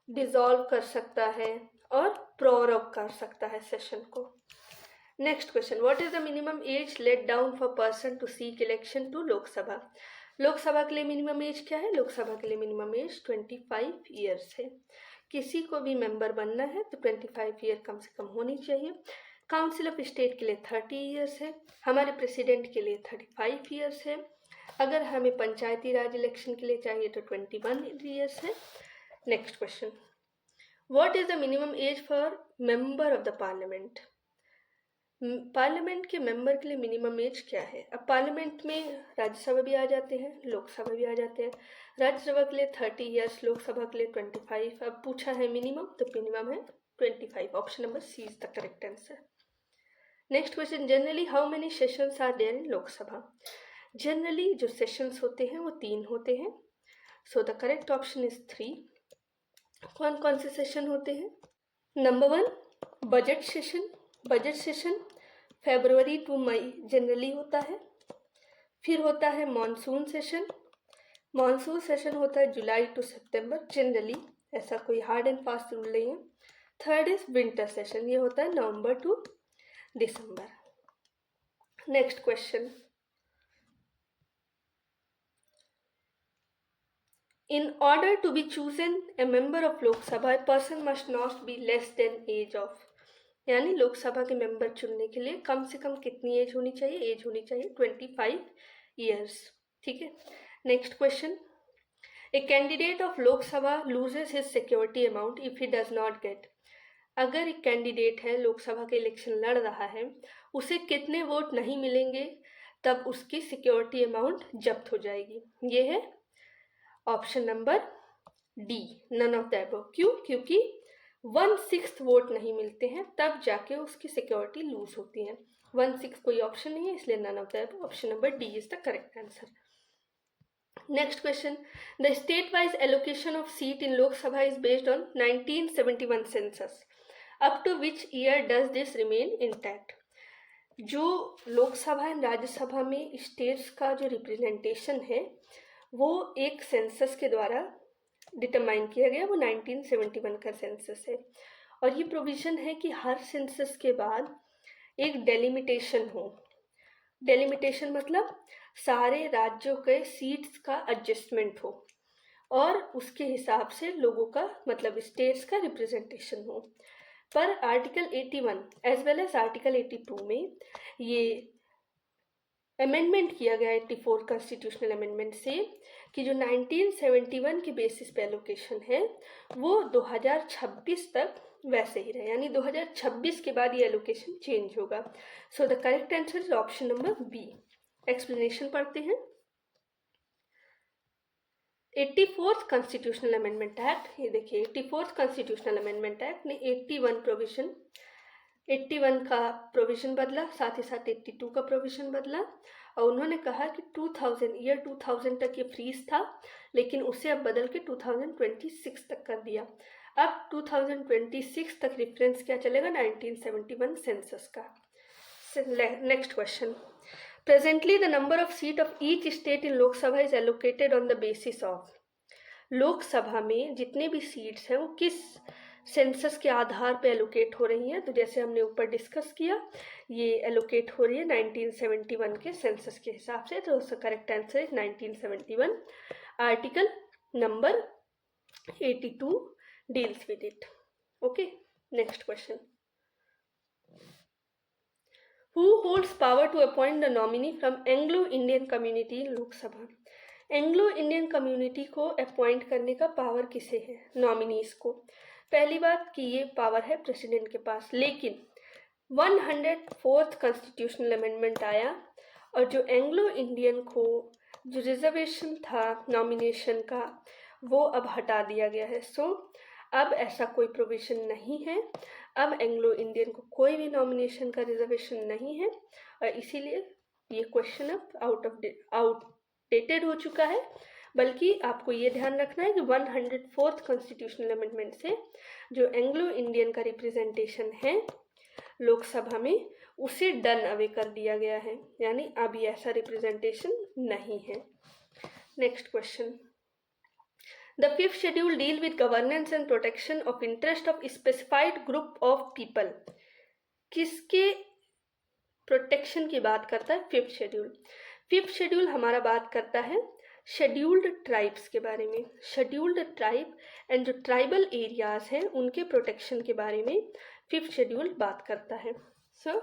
डिसॉल्व कर सकता है और प्रोरोग कर सकता है सेशन को। Next question, what is the minimum age laid down for person to seek election to Lok Sabha. Lok Sabha के लिए मिनिमम एज क्या है? लोकसभा के लिए मिनिमम एज 25 ईयर्स है। किसी को भी मेंबर बनना है तो 25 ईयर कम से कम होनी चाहिए। काउंसिल ऑफ स्टेट के लिए 30 ईयर्स है, हमारे प्रेसिडेंट के लिए 35 ईयर्स है। अगर हमें पंचायती राज इलेक्शन के लिए चाहिए तो 21 ईयर्स है। Next question, what is the minimum as for member of the parliament. Parliament के मेंबर के लिए मिनिमम एज क्या है? अब पार्लियामेंट में राज्यसभा भी आ जाते हैं, लोकसभा भी आ जाते हैं। राज्यसभा के लिए 30 ईयर्स, लोकसभा के लिए 25। अब पूछा है मिनिमम, तो मिनिमम है 25। Option number C is the correct answer. Next question, generally how many sessions are there in Lok Sabha. Generally जो सेशंस होते हैं वो 3 होते हैं। So the correct option is 3। कौन कौन से सेशन होते हैं? Number 1 budget session, budget session फरवरी टू मई जनरली होता है। फिर होता है मॉनसून सेशन, मॉनसून सेशन होता है जुलाई टू सितंबर जनरली, ऐसा कोई हार्ड एंड फास्ट रूल नहीं है। थर्ड इज विंटर सेशन, ये होता है नवंबर टू दिसंबर। Next question, in order to be chosen a member of Lok Sabha, a person must not be less than age of, यानी लोकसभा के मेंबर चुनने के लिए कम से कम कितनी एज होनी चाहिए? एज होनी चाहिए 25 ईयर्स। ठीक है, next question, a candidate of Lok Sabha loses his security amount if he does not gate. अगर एक कैंडिडेट है लोकसभा के इलेक्शन लड़ रहा है, उसे कितने वोट नहीं मिलेंगे तब उसकी सिक्योरिटी अमाउंट जब्त हो जाएगी। ये है option number D, none of the above. क्यों? क्योंकि 1/6 वोट नहीं मिलते हैं तब जाके उसकी सिक्योरिटी लूज होती है। 1/6 कोई ऑप्शन नहीं है, इसलिए none of the above, option number D is the correct answer. Next question. The state-wise allocation of seat in Lok Sabha is based on 1971 census. Up to which year does this remain intact? जो Lok Sabha and Rajya Sabha में states का जो representation है वो एक census के द्वारा determine किया गया, वो 1971 का सेंसस है। और ये प्रोविज़न है कि हर सेंसस के बाद एक डेलिमिटेशन हो। डेलिमिटेशन मतलब सारे राज्यों के सीट्स का एडजस्टमेंट हो और उसके हिसाब से लोगों का मतलब स्टेट्स का रिप्रेजेंटेशन हो। पर article 81 as well as article 82 में ये अमेंडमेंट किया गया 84 कॉन्स्टिट्यूशनल अमेंडमेंट से कि जो 1971 के बेसिस पे एलोकेशन है वो 2026 तक वैसे ही रहे, यानी 2026 के बाद ये एलोकेशन चेंज होगा। So the correct answer is option number B. Explanation पढ़ते हैं। 84th कॉन्स्टिट्यूशनल अमेंडमेंट एक्ट, ये देखिए 84th कॉन्स्टिट्यूशनल अमेंडमेंट एक्ट ने 81 का प्रोविजन बदला, साथ ही साथ 82 का प्रोविजन बदला और उन्होंने कहा कि 2000 तक ये फ्रीज था, लेकिन उसे अब बदल के 2026 तक कर दिया। अब 2026 तक रेफरेंस क्या चलेगा? 1971 सेंसस का। Next question. Presently, the number of seat of each state in Lok Sabha is allocated on the basis of। लोक सभा में जितने भी सीट्स हैं वो किस सेंसस के आधार पे एलोकेट हो रही हैं? तो जैसे हमने ऊपर डिस्कस किया, ये एलोकेट हो रही है 1971 के सेंसस के हिसाब से। तो उसका करेक्ट आंसर है 1971। Article number 82 deals with it. Okay, next question. Who holds power to appoint the nominee from Anglo-Indian community in Lok Sabha? Anglo Indian community को अपॉइंट करने का पावर किसे है? नॉमिनीज को। पहली बात कि ये पावर है प्रेसिडेंट के पास, लेकिन 104th कॉन्स्टिट्यूशनल अमेंडमेंट आया और जो एंग्लो इंडियन को जो रिजर्वेशन था नॉमिनेशन का वो अब हटा दिया गया है। सो अब ऐसा कोई प्रोविजन नहीं है, अब एंग्लो इंडियन को कोई भी नॉमिनेशन का रिजर्वेशन नहीं है और इसीलिए ये क्वेश्चन अब आउटडेटेड हो चुका है। बल्कि आपको ये ध्यान रखना है कि 104th कॉन्स्टिट्यूशनल अमेंडमेंट से जो एंग्लो इंडियन का रिप्रेजेंटेशन है लोकसभा में उसे डन अवे कर दिया गया है, यानी अभी ऐसा रिप्रेजेंटेशन नहीं है। Next question. The fifth schedule deal with governance and protection of interest of specified group of people। किसके प्रोटेक्शन की बात करता है फिफ्थ शेड्यूल? फिफ्थ शेड्यूल हमारा बात करता है शेड्यूल्ड ट्राइब्स के बारे में। शेड्यूल्ड ट्राइब एंड जो ट्राइबल एरियाज हैं उनके प्रोटेक्शन के बारे में फिफ्थ शेड्यूल बात करता है। सो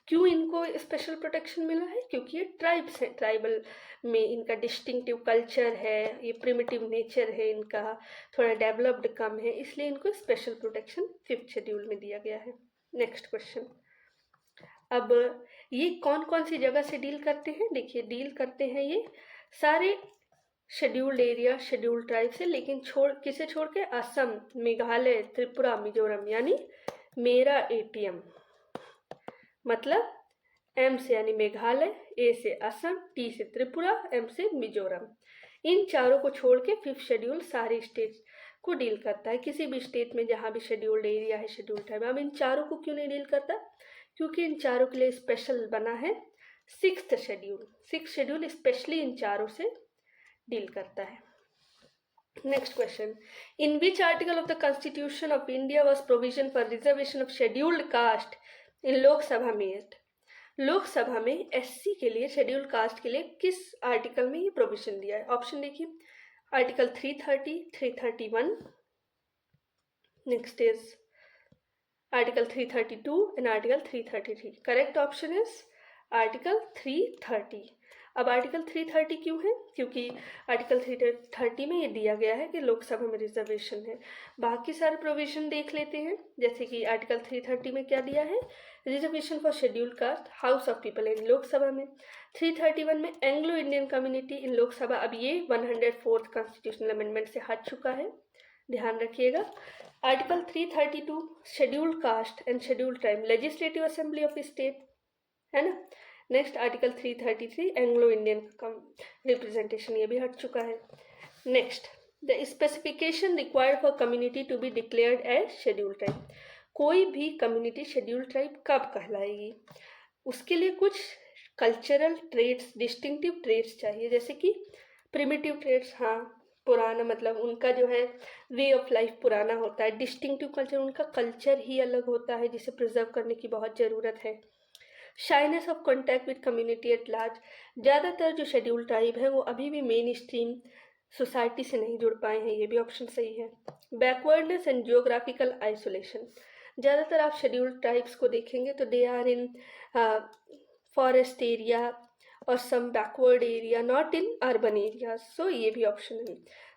क्यों इनको स्पेशल प्रोटेक्शन मिला है? क्योंकि ये ट्राइब्स हैं, ट्राइबल में इनका डिस्टिंक्टिव कल्चर है, ये प्रिमिटिव नेचर है, इनका थोड़ा डेवलप्ड कम है, इसलिए इनको स्पेशल प्रोटेक्शन फिफ्थ शेड्यूल में दिया गया है। Next question. अब ये कौन कौन सी जगह से डील करते हैं? देखिए डील करते हैं ये सारे शेड्यूल्ड एरिया शेड्यूल्ड ट्राइब से, लेकिन किसे छोड़ के? असम, मेघालय, त्रिपुरा, मिजोरम, यानी मेरा एटीएम मतलब एम से यानी मेघालय, ए से असम, टी से त्रिपुरा, एम से मिजोरम। इन चारों को छोड़ के फिफ्थ शेड्यूल सारे स्टेट्स को डील करता है। किसी भी स्टेट में जहाँ भी शेड्यूल्ड एरिया है शेड्यूल्ड ट्राइब। अब इन चारों को क्यों नहीं डील करता? क्योंकि इन चारों के लिए स्पेशल बना है sixth schedule. Sixth schedule specially इन चारों से डील करता है। Next question. In which article of the constitution of India was provision for reservation of scheduled caste in Lok Sabha में? लोकसभा में एससी के लिए, शेड्यूल्ड कास्ट के लिए किस आर्टिकल में ये प्रोविजन दिया है? ऑप्शन देखिए, article 330, 331, next is article 332 and article 333। Correct option is article 330। अब आर्टिकल 330 क्यों है? क्योंकि आर्टिकल 330 में ये दिया गया है कि लोकसभा में रिजर्वेशन है। बाकी सारे प्रोविजन देख लेते हैं, जैसे कि आर्टिकल 330 में क्या दिया है, reservation for scheduled caste house of people in Lok Sabha में। 331 में Anglo Indian community in Lok Sabha, अब ये 104th कॉन्स्टिट्यूशनल अमेंडमेंट से हट चुका है, ध्यान रखिएगा। Article 332 scheduled caste and scheduled tribe legislative assembly of state, है ना। Next article 333 Anglo Indian representation, ये भी हट चुका है। Next the specification required for community to be declared as scheduled tribe, कोई भी कम्युनिटी शेड्यूल्ड ट्राइब कब कहलाएगी, उसके लिए कुछ कल्चरल ट्रेड्स, डिस्टिंक्टिव ट्रेड्स चाहिए, जैसे कि प्रिमिटिव ट्रेड्स, हाँ पुराना मतलब उनका जो है वे ऑफ लाइफ पुराना होता है, डिस्टिंक्टिव कल्चर, उनका कल्चर ही अलग होता है जिसे प्रिजर्व करने की बहुत ज़रूरत है। Shyness of contact with community at large, ज़्यादातर जो शेड्यूल ट्राइब है वो अभी भी मेन स्ट्रीम सोसाइटी से नहीं जुड़ पाए हैं, ये भी ऑप्शन सही है। बैकवर्डनेस एंड जियोग्राफिकल आइसोलेशन, ज़्यादातर आप शेड्यूल ट्राइब्स को देखेंगे तो they are in forest area और some backward area, not in urban area, so ये भी ऑप्शन है।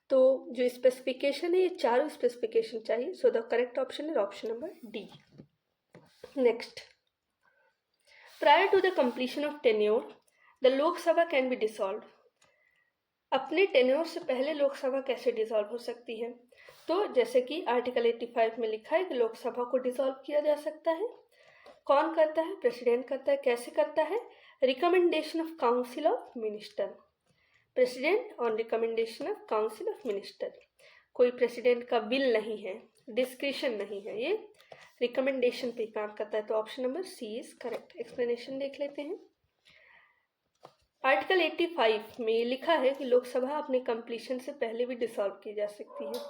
तो जो स्पेसिफिकेशन है ये चारों स्पेसिफिकेशन चाहिए, सो the correct option is option number D. Next, prior to the completion of tenure, the Lok Sabha can be dissolved. अपने टेन्योर से पहले लोकसभा कैसे डिसॉल्व हो सकती है? तो जैसे कि आर्टिकल 85 में लिखा है कि लोकसभा को डिसॉल्व किया जा सकता है। कौन करता है? प्रेसिडेंट करता है। कैसे करता है? Recommendation of council of minister, president on recommendation of council of minister. कोई प्रेसिडेंट का विल नहीं है, डिस्क्रिशन नहीं है, ये रिकमेंडेशन पे काम करता है, तो option number C is correct. Explanation देख लेते हैं। आर्टिकल 85 में लिखा है कि लोकसभा अपने कंप्लीशन से पहले भी डिसॉल्व की जा सकती है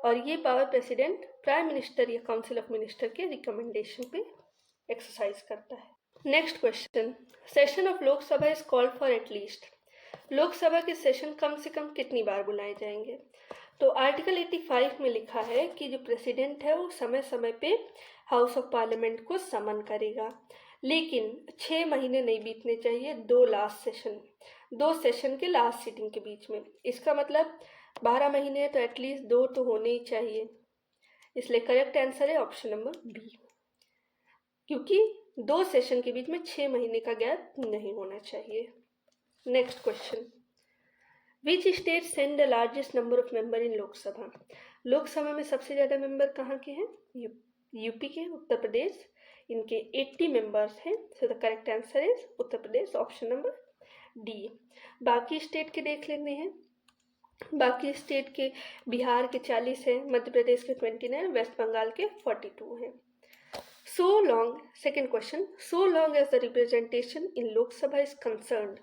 और ये पावर प्रेसिडेंट, प्राइम मिनिस्टर या काउंसिल ऑफ मिनिस्टर के रिकमेंडेशन पे एक्सरसाइज करता है। Next question, session of Lok Sabha is called for at least, Lok Sabha के सेशन कम से कम कितनी बार बुलाए जाएंगे? तो आर्टिकल 85 में लिखा है कि जो प्रेसिडेंट है वो समय समय पे हाउस ऑफ पार्लियामेंट को समन करेगा, लेकिन 6 महीने नहीं बीतने चाहिए दो सेशन के लास्ट सीटिंग के बीच में। इसका मतलब 12 महीने है तो एटलीस्ट 2 तो होने ही चाहिए, इसलिए करेक्ट आंसर है ऑप्शन नंबर बी, क्योंकि 2 सेशन के बीच में 6 महीने का गैप नहीं होना चाहिए। Next question, which state send the largest number of member in Lok Sabha, Lok Sabha में सबसे ज़्यादा मेंबर कहाँ के हैं? यूपी के, उत्तर प्रदेश, इनके 80 मेंबर्स हैं, so the correct answer is Uttar Pradesh, option number D. बाकी स्टेट के देख लेते हैं। बाकी स्टेट के बिहार के 40 हैं, मध्य प्रदेश के 29, वेस्ट बंगाल के 42 हैं। So long, second question, so long as the representation in Lok Sabha is concerned,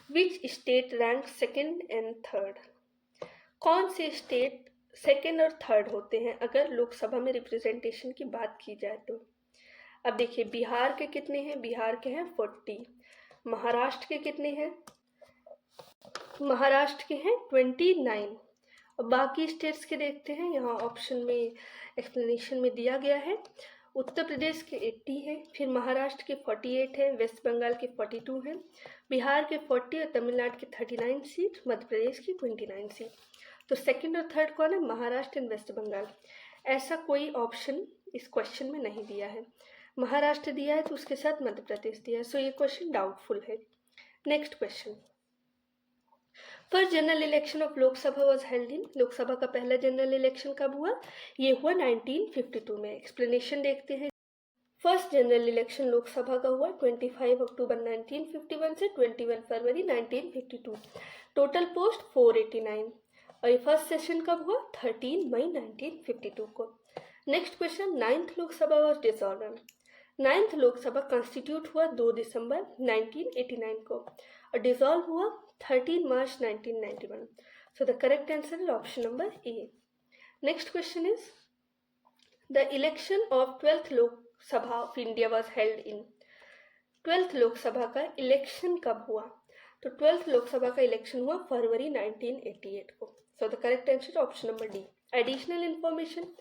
which state ranks second and third? कौन से स्टेट सेकेंड और थर्ड होते हैं अगर लोकसभा में रिप्रेजेंटेशन की बात की जाए तो? अब देखिए बिहार के कितने हैं? बिहार के हैं 40। महाराष्ट्र के कितने हैं? महाराष्ट्र के हैं 29। और बाकी स्टेट्स के देखते हैं, यहाँ ऑप्शन में एक्सप्लेनेशन में दिया गया है। उत्तर प्रदेश के 80 हैं, फिर महाराष्ट्र के 48 हैं, वेस्ट बंगाल के 42 हैं, बिहार के 40 और तमिलनाडु के 39 सीट, मध्य प्रदेश की 29 सीट। तो सेकंड और थर्ड कौन है? महाराष्ट्र एंड वेस्ट बंगाल। ऐसा कोई ऑप्शन इस क्वेश्चन में नहीं दिया है, महाराष्ट्र दिया है तो उसके साथ मध्य प्रदेश दिया है, सो ये क्वेश्चन डाउटफुल है। Next question, first general election of Lok Sabha was held in, Lok Sabha का पहला जनरल इलेक्शन कब हुआ? ये हुआ 1952 में। एक्सप्लेनेशन देखते हैं। फर्स्ट जनरल इलेक्शन लोकसभा का हुआ 25 अक्टूबर 1951 से 21 फरवरी 1952, टोटल पोस्ट 489, और ये फर्स्ट सेशन कब हुआ? 13 मई 1952 को। Next question, 9th Lok Sabha was dissolve, 9th Lok Sabha constitute हुआ 2 दिसंबर 1989 को और डिसॉल्व हुआ 13 मार्च 1991, सो the correct answer is option number A. Next question is, the election of 12th Lok Sabha of India was held in, 12th Lok Sabha का इलेक्शन कब हुआ? तो 12th लोकसभा का इलेक्शन हुआ फरवरी 1988 को, सो the correct answer option number D. Additional information,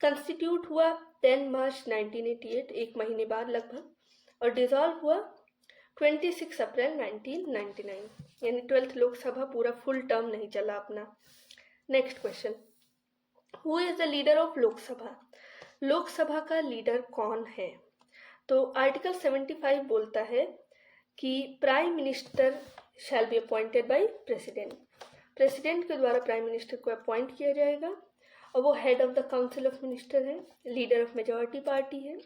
constitute हुआ 10 मार्च 1988, एक महीने बाद लगभग, और डिसॉल्व हुआ 26 अप्रैल 1999, यानी 12th लोकसभा पूरा फुल टर्म नहीं चला अपना। Next question, who is the leader of Lok Sabha? Lok Sabha का लीडर कौन है? तो आर्टिकल 75 बोलता है कि prime minister shall be appointed by president. President के द्वारा प्राइम मिनिस्टर को अपॉइंट किया जाएगा और वो head of the council of minister है, लीडर ऑफ मेजॉरिटी पार्टी है,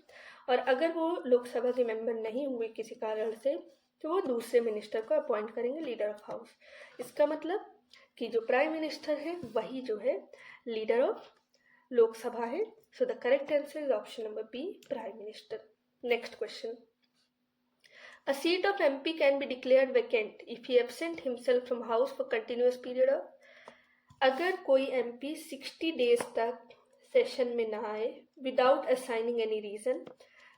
और अगर वो लोकसभा के मेंबर नहीं हुए किसी कारण से तो वो दूसरे मिनिस्टर को अपॉइंट करेंगे, लीडर ऑफ हाउस। इसका मतलब कि जो प्राइम मिनिस्टर है वही जो है लीडर ऑफ लोकसभा है। So the correct answer is option number B, prime minister. Next question, a seat of MP can be declared vacant if he absent himself from house for continuous period of, अगर कोई MP 60 days तक session में ना आए without assigning any reason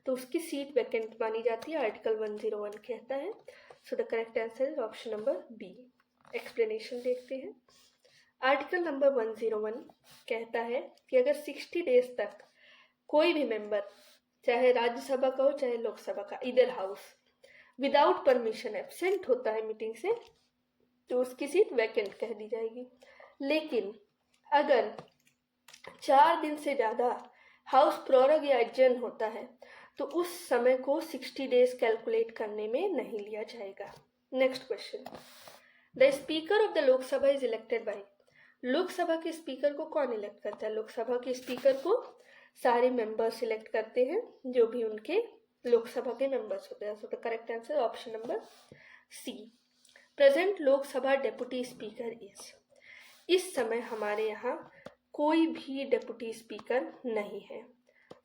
तो उसकी seat vacant मानी जाती है, आर्टिकल 101 कहता है। So the correct answer is option number B. Explanation देखते हैं। आर्टिकल नंबर 101 कहता है कि अगर 60 डेज तक कोई भी मेंबर, चाहे राज्यसभा का हो चाहे लोकसभा का, इधर हाउस, विदाउट परमिशन एब्सेंट होता है मीटिंग से तो उसकी सीट वैकेंट कह दी जाएगी। लेकिन अगर 4 दिन से ज़्यादा हाउस प्रोरग या एडजर्न होता है तो उस समय को 60 डेज कैलकुलेट करने में नहीं लिया जाएगा। Next question, the speaker of the Lok Sabha is elected by, Lok Sabha के स्पीकर को कौन इलेक्ट करता है? लोकसभा के स्पीकर को सारे मेंबर्स सिलेक्ट करते हैं जो भी उनके लोकसभा के मेंबर्स होते हैं। So the correct answer option number C. Present Lok Sabha deputy speaker is, इस समय हमारे यहाँ कोई भी डेप्यूटी स्पीकर नहीं है।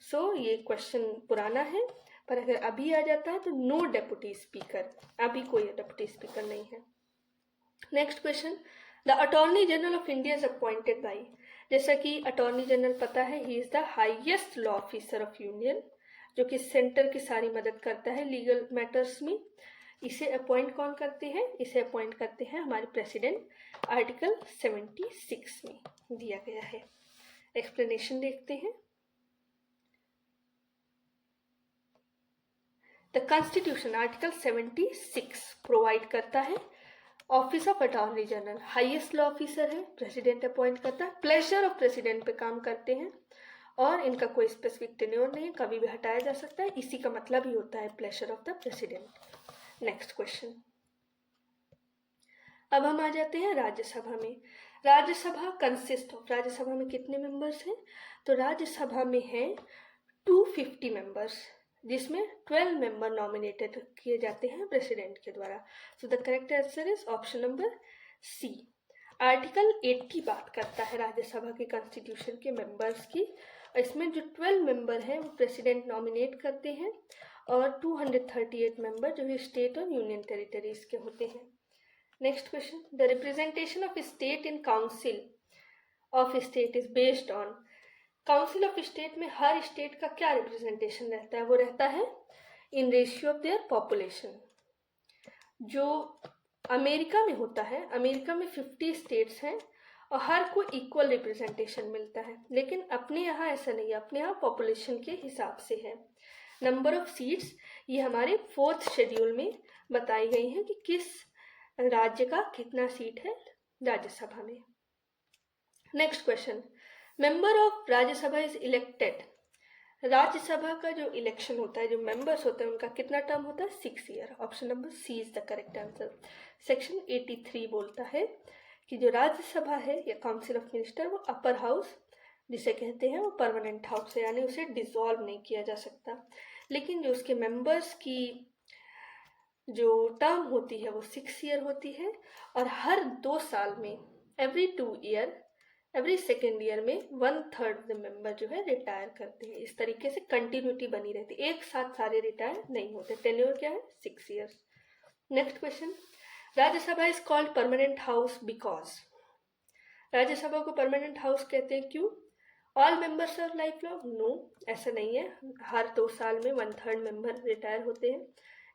सो ये क्वेश्चन पुराना है, पर अगर अभी आ जाता है तो नो डेप्यूटी स्पीकर, अभी कोई डेप्यूटी स्पीकर नहीं है। Next question, the attorney general of India is appointed by, जैसा कि अटॉर्नी जनरल पता है ही is the highest law officer of union, जो कि सेंटर की सारी मदद करता है लीगल मैटर्स में। इसे अपॉइंट कौन करते हैं? इसे अपॉइंट करते हैं हमारे प्रेसिडेंट, आर्टिकल 76 में दिया गया है। एक्सप्लेनेशन देखते हैं। द कॉन्स्टिट्यूशन आर्टिकल 76 प्रोवाइड करता है office of attorney general, highest law officer है, प्रेसिडेंट अपॉइंट करता है, प्लेजर ऑफ प्रेसिडेंट पे काम करते हैं और इनका कोई स्पेसिफिक टेन्योर नहीं है, कभी भी हटाया जा सकता है। इसी का मतलब ही होता है pleasure of the president. Next question, अब हम आ जाते हैं राज्यसभा में। राज्यसभा कंसिस्ट ऑफ, राज्यसभा में कितने मेंबर्स हैं? तो राज्यसभा में हैं 250 मेंबर्स, जिसमें 12 मेंबर नॉमिनेटेड किए जाते हैं प्रेसिडेंट के द्वारा। So the correct answer is option number C. Article 80 बात करता है राज्यसभा के कॉन्स्टिट्यूशन के मेंबर्स की, इसमें जो 12 मेंबर हैं वो प्रेसिडेंट नॉमिनेट करते हैं और 238 मेंबर जो है स्टेट और यूनियन टेरिटरीज के होते हैं। Next question, the representation of state in council of state is based on, council of state में हर स्टेट का क्या रिप्रेजेंटेशन रहता है? वो रहता है in ratio of their population. जो अमेरिका में होता है, अमेरिका में 50 स्टेट्स हैं और हर को इक्वल रिप्रेजेंटेशन मिलता है, लेकिन अपने यहाँ ऐसा नहीं है, अपने यहाँ पॉपुलेशन के हिसाब से है। नंबर ऑफ सीट्स ये हमारे 4th शेड्यूल में बताई गई हैं कि किस राज्य का कितना सीट है राज्यसभा में। Next question, member of Rajya Sabha is elected, Rajya Sabha का जो इलेक्शन होता है, जो मेंबर्स होते हैं उनका कितना टर्म होता है? 6 year. Option number C is the correct answer. Section 83 बोलता है कि जो राज्यसभा है या काउंसिल ऑफ मिनिस्टर वो अपर हाउस जिसे कहते हैं वो परमानेंट हाउस है, यानी उसे डिसॉल्व नहीं किया जा सकता। लेकिन जो उसके मेंबर्स की जो टर्म होती है वो 6 ईयर होती है और हर 2 साल में every 2 year every second year में 1/3 मेंबर जो है रिटायर करते हैं। इस तरीके से कंटिन्यूटी बनी रहती है, एक साथ सारे रिटायर नहीं होते। टेन्योर क्या है? 6 years. Next question, Rajya Sabha is called permanent house because, Rajya Sabha को परमानेंट हाउस कहते हैं क्यों? All members are lifelong? No, ऐसा नहीं है, हर 2 साल में 1/3 मेंबर रिटायर होते हैं।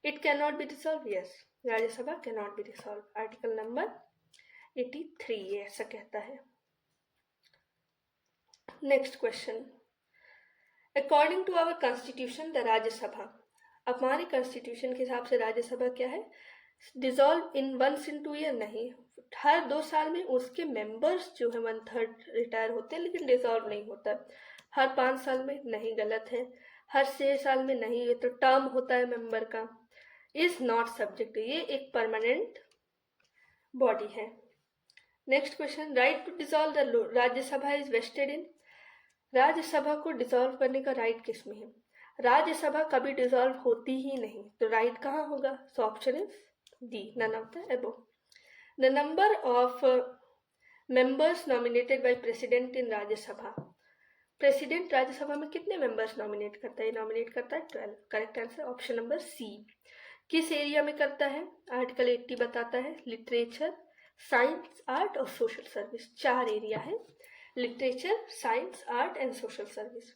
It can not be dissolve, yes, Rajya Sabha can not be dissolve, article number 83 ये ऐसा कहता है। Next question, according to our constitution the Rajya Sabha, अब हमारे कॉन्स्टिट्यूशन के हिसाब से राज्यसभा क्या है, dissolve in once in 2 year नहीं, हर 2 साल में उसके मेंबर्स जो है 1/3 रिटायर होते हैं, लेकिन डिसॉल्व नहीं होता। हर 5 साल में नहीं, गलत है। हर 6 साल में नहीं, ये तो टर्म होता है मेंबर का। इज नॉट सब्जेक्ट, ये एक परमानेंट बॉडी है। Next question, right to dissolve the Rajya Sabha is vested in, Rajya Sabha को डिसॉल्व करने का राइट किस में है? राज्यसभा कभी डिसॉल्व होती ही नहीं, तो राइट कहाँ होगा? So option is D, none of the above. The number of members nominated by president in Rajya Sabha, president Rajya Sabha में कितने मेंबर्स नॉमिनेट करता है? नॉमिनेट करता है 12। Correct answer option number C. किस एरिया में करता है? आर्टिकल 80 बताता है, लिटरेचर, साइंस, आर्ट और सोशल सर्विस, 4 एरिया है, literature, science, art and social service.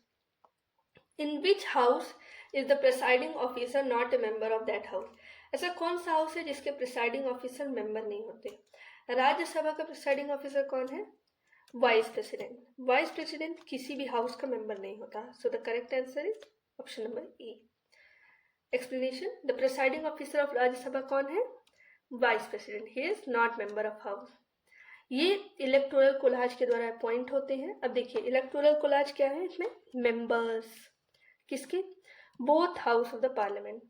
In which house is the presiding officer not a member of that house, ऐसा कौन सा हाउस है जिसके प्रिसाइडिंग ऑफिसर मेंबर नहीं होते? राज्यसभा का प्रिसाइडिंग ऑफिसर कौन है? Vice president. वाइस प्रेसिडेंट किसी भी हाउस का मेंबर नहीं होता, सो the correct answer is option number A. Explanation, the presiding officer of Rajya Sabha कौन है? Vice president, he is not member of house. ये इलेक्टोरल कोलाज के द्वारा अपॉइंट होते हैं। अब देखिए इलेक्टोरल कोलाज क्या है, इसमें मेंबर्स किसके? Both house of the parliament.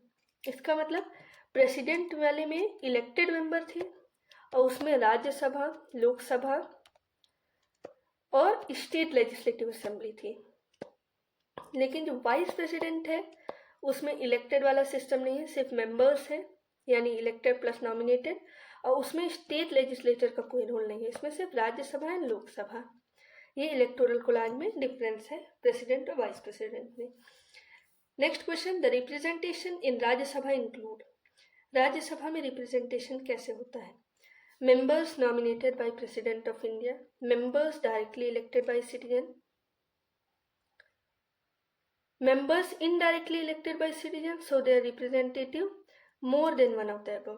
इसका मतलब प्रेसिडेंट वाले में इलेक्टेड मेंबर थे और उसमें राज्यसभा, लोकसभा और स्टेट लेजिस्लेटिव असेंबली थी, लेकिन जो वाइस प्रेसिडेंट है उसमें इलेक्टेड वाला सिस्टम नहीं है, सिर्फ मेंबर्स है, यानी इलेक्टेड प्लस नॉमिनेटेड, और उसमें स्टेट लेजिस्लेचर का कोई रोल नहीं है, इसमें सिर्फ राज्यसभा है, लोकसभा। ये इलेक्टोरल कोलाज में डिफरेंस है प्रेसिडेंट और वाइस प्रेसिडेंट में। Next question, the representation in Rajya Sabha include, Rajya Sabha में रिप्रेजेंटेशन कैसे होता है? Members nominated by president of India, members directly elected by citizen, members indirectly elected by citizens, so they are representative more than one of the above.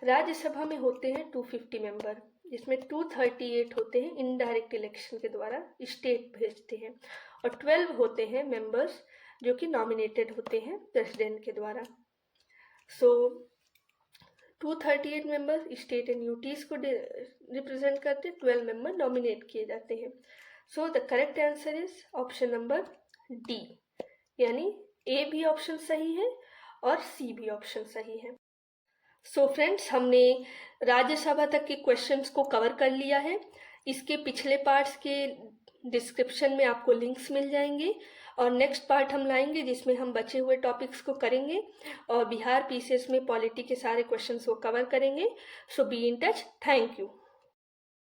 Rajya Sabha में होते हैं 250 member, जिसमें 238 होते हैं इनडायरेक्ट इलेक्शन के द्वारा स्टेट भेजते हैं, और 12 होते हैं मेंबर्स जो कि नॉमिनेटेड होते हैं प्रेसिडेंट के द्वारा। सो 238 मेंबर स्टेट एंड यूटीज को रिप्रेजेंट करते, 12 मेंबर नॉमिनेट किए जाते हैं। So the correct answer is option number D, यानी ए भी ऑप्शन सही है और सी भी ऑप्शन सही है। सो फ्रेंड्स, हमने राज्यसभा तक के क्वेश्चंस को कवर कर लिया है। इसके पिछले पार्ट्स के डिस्क्रिप्शन में आपको लिंक्स मिल जाएंगे, और नेक्स्ट पार्ट हम लाएंगे जिसमें हम बचे हुए टॉपिक्स को करेंगे और बिहार पीसीएस में पॉलिटी के सारे क्वेश्चंस को कवर करेंगे। So be in touch. Thank you.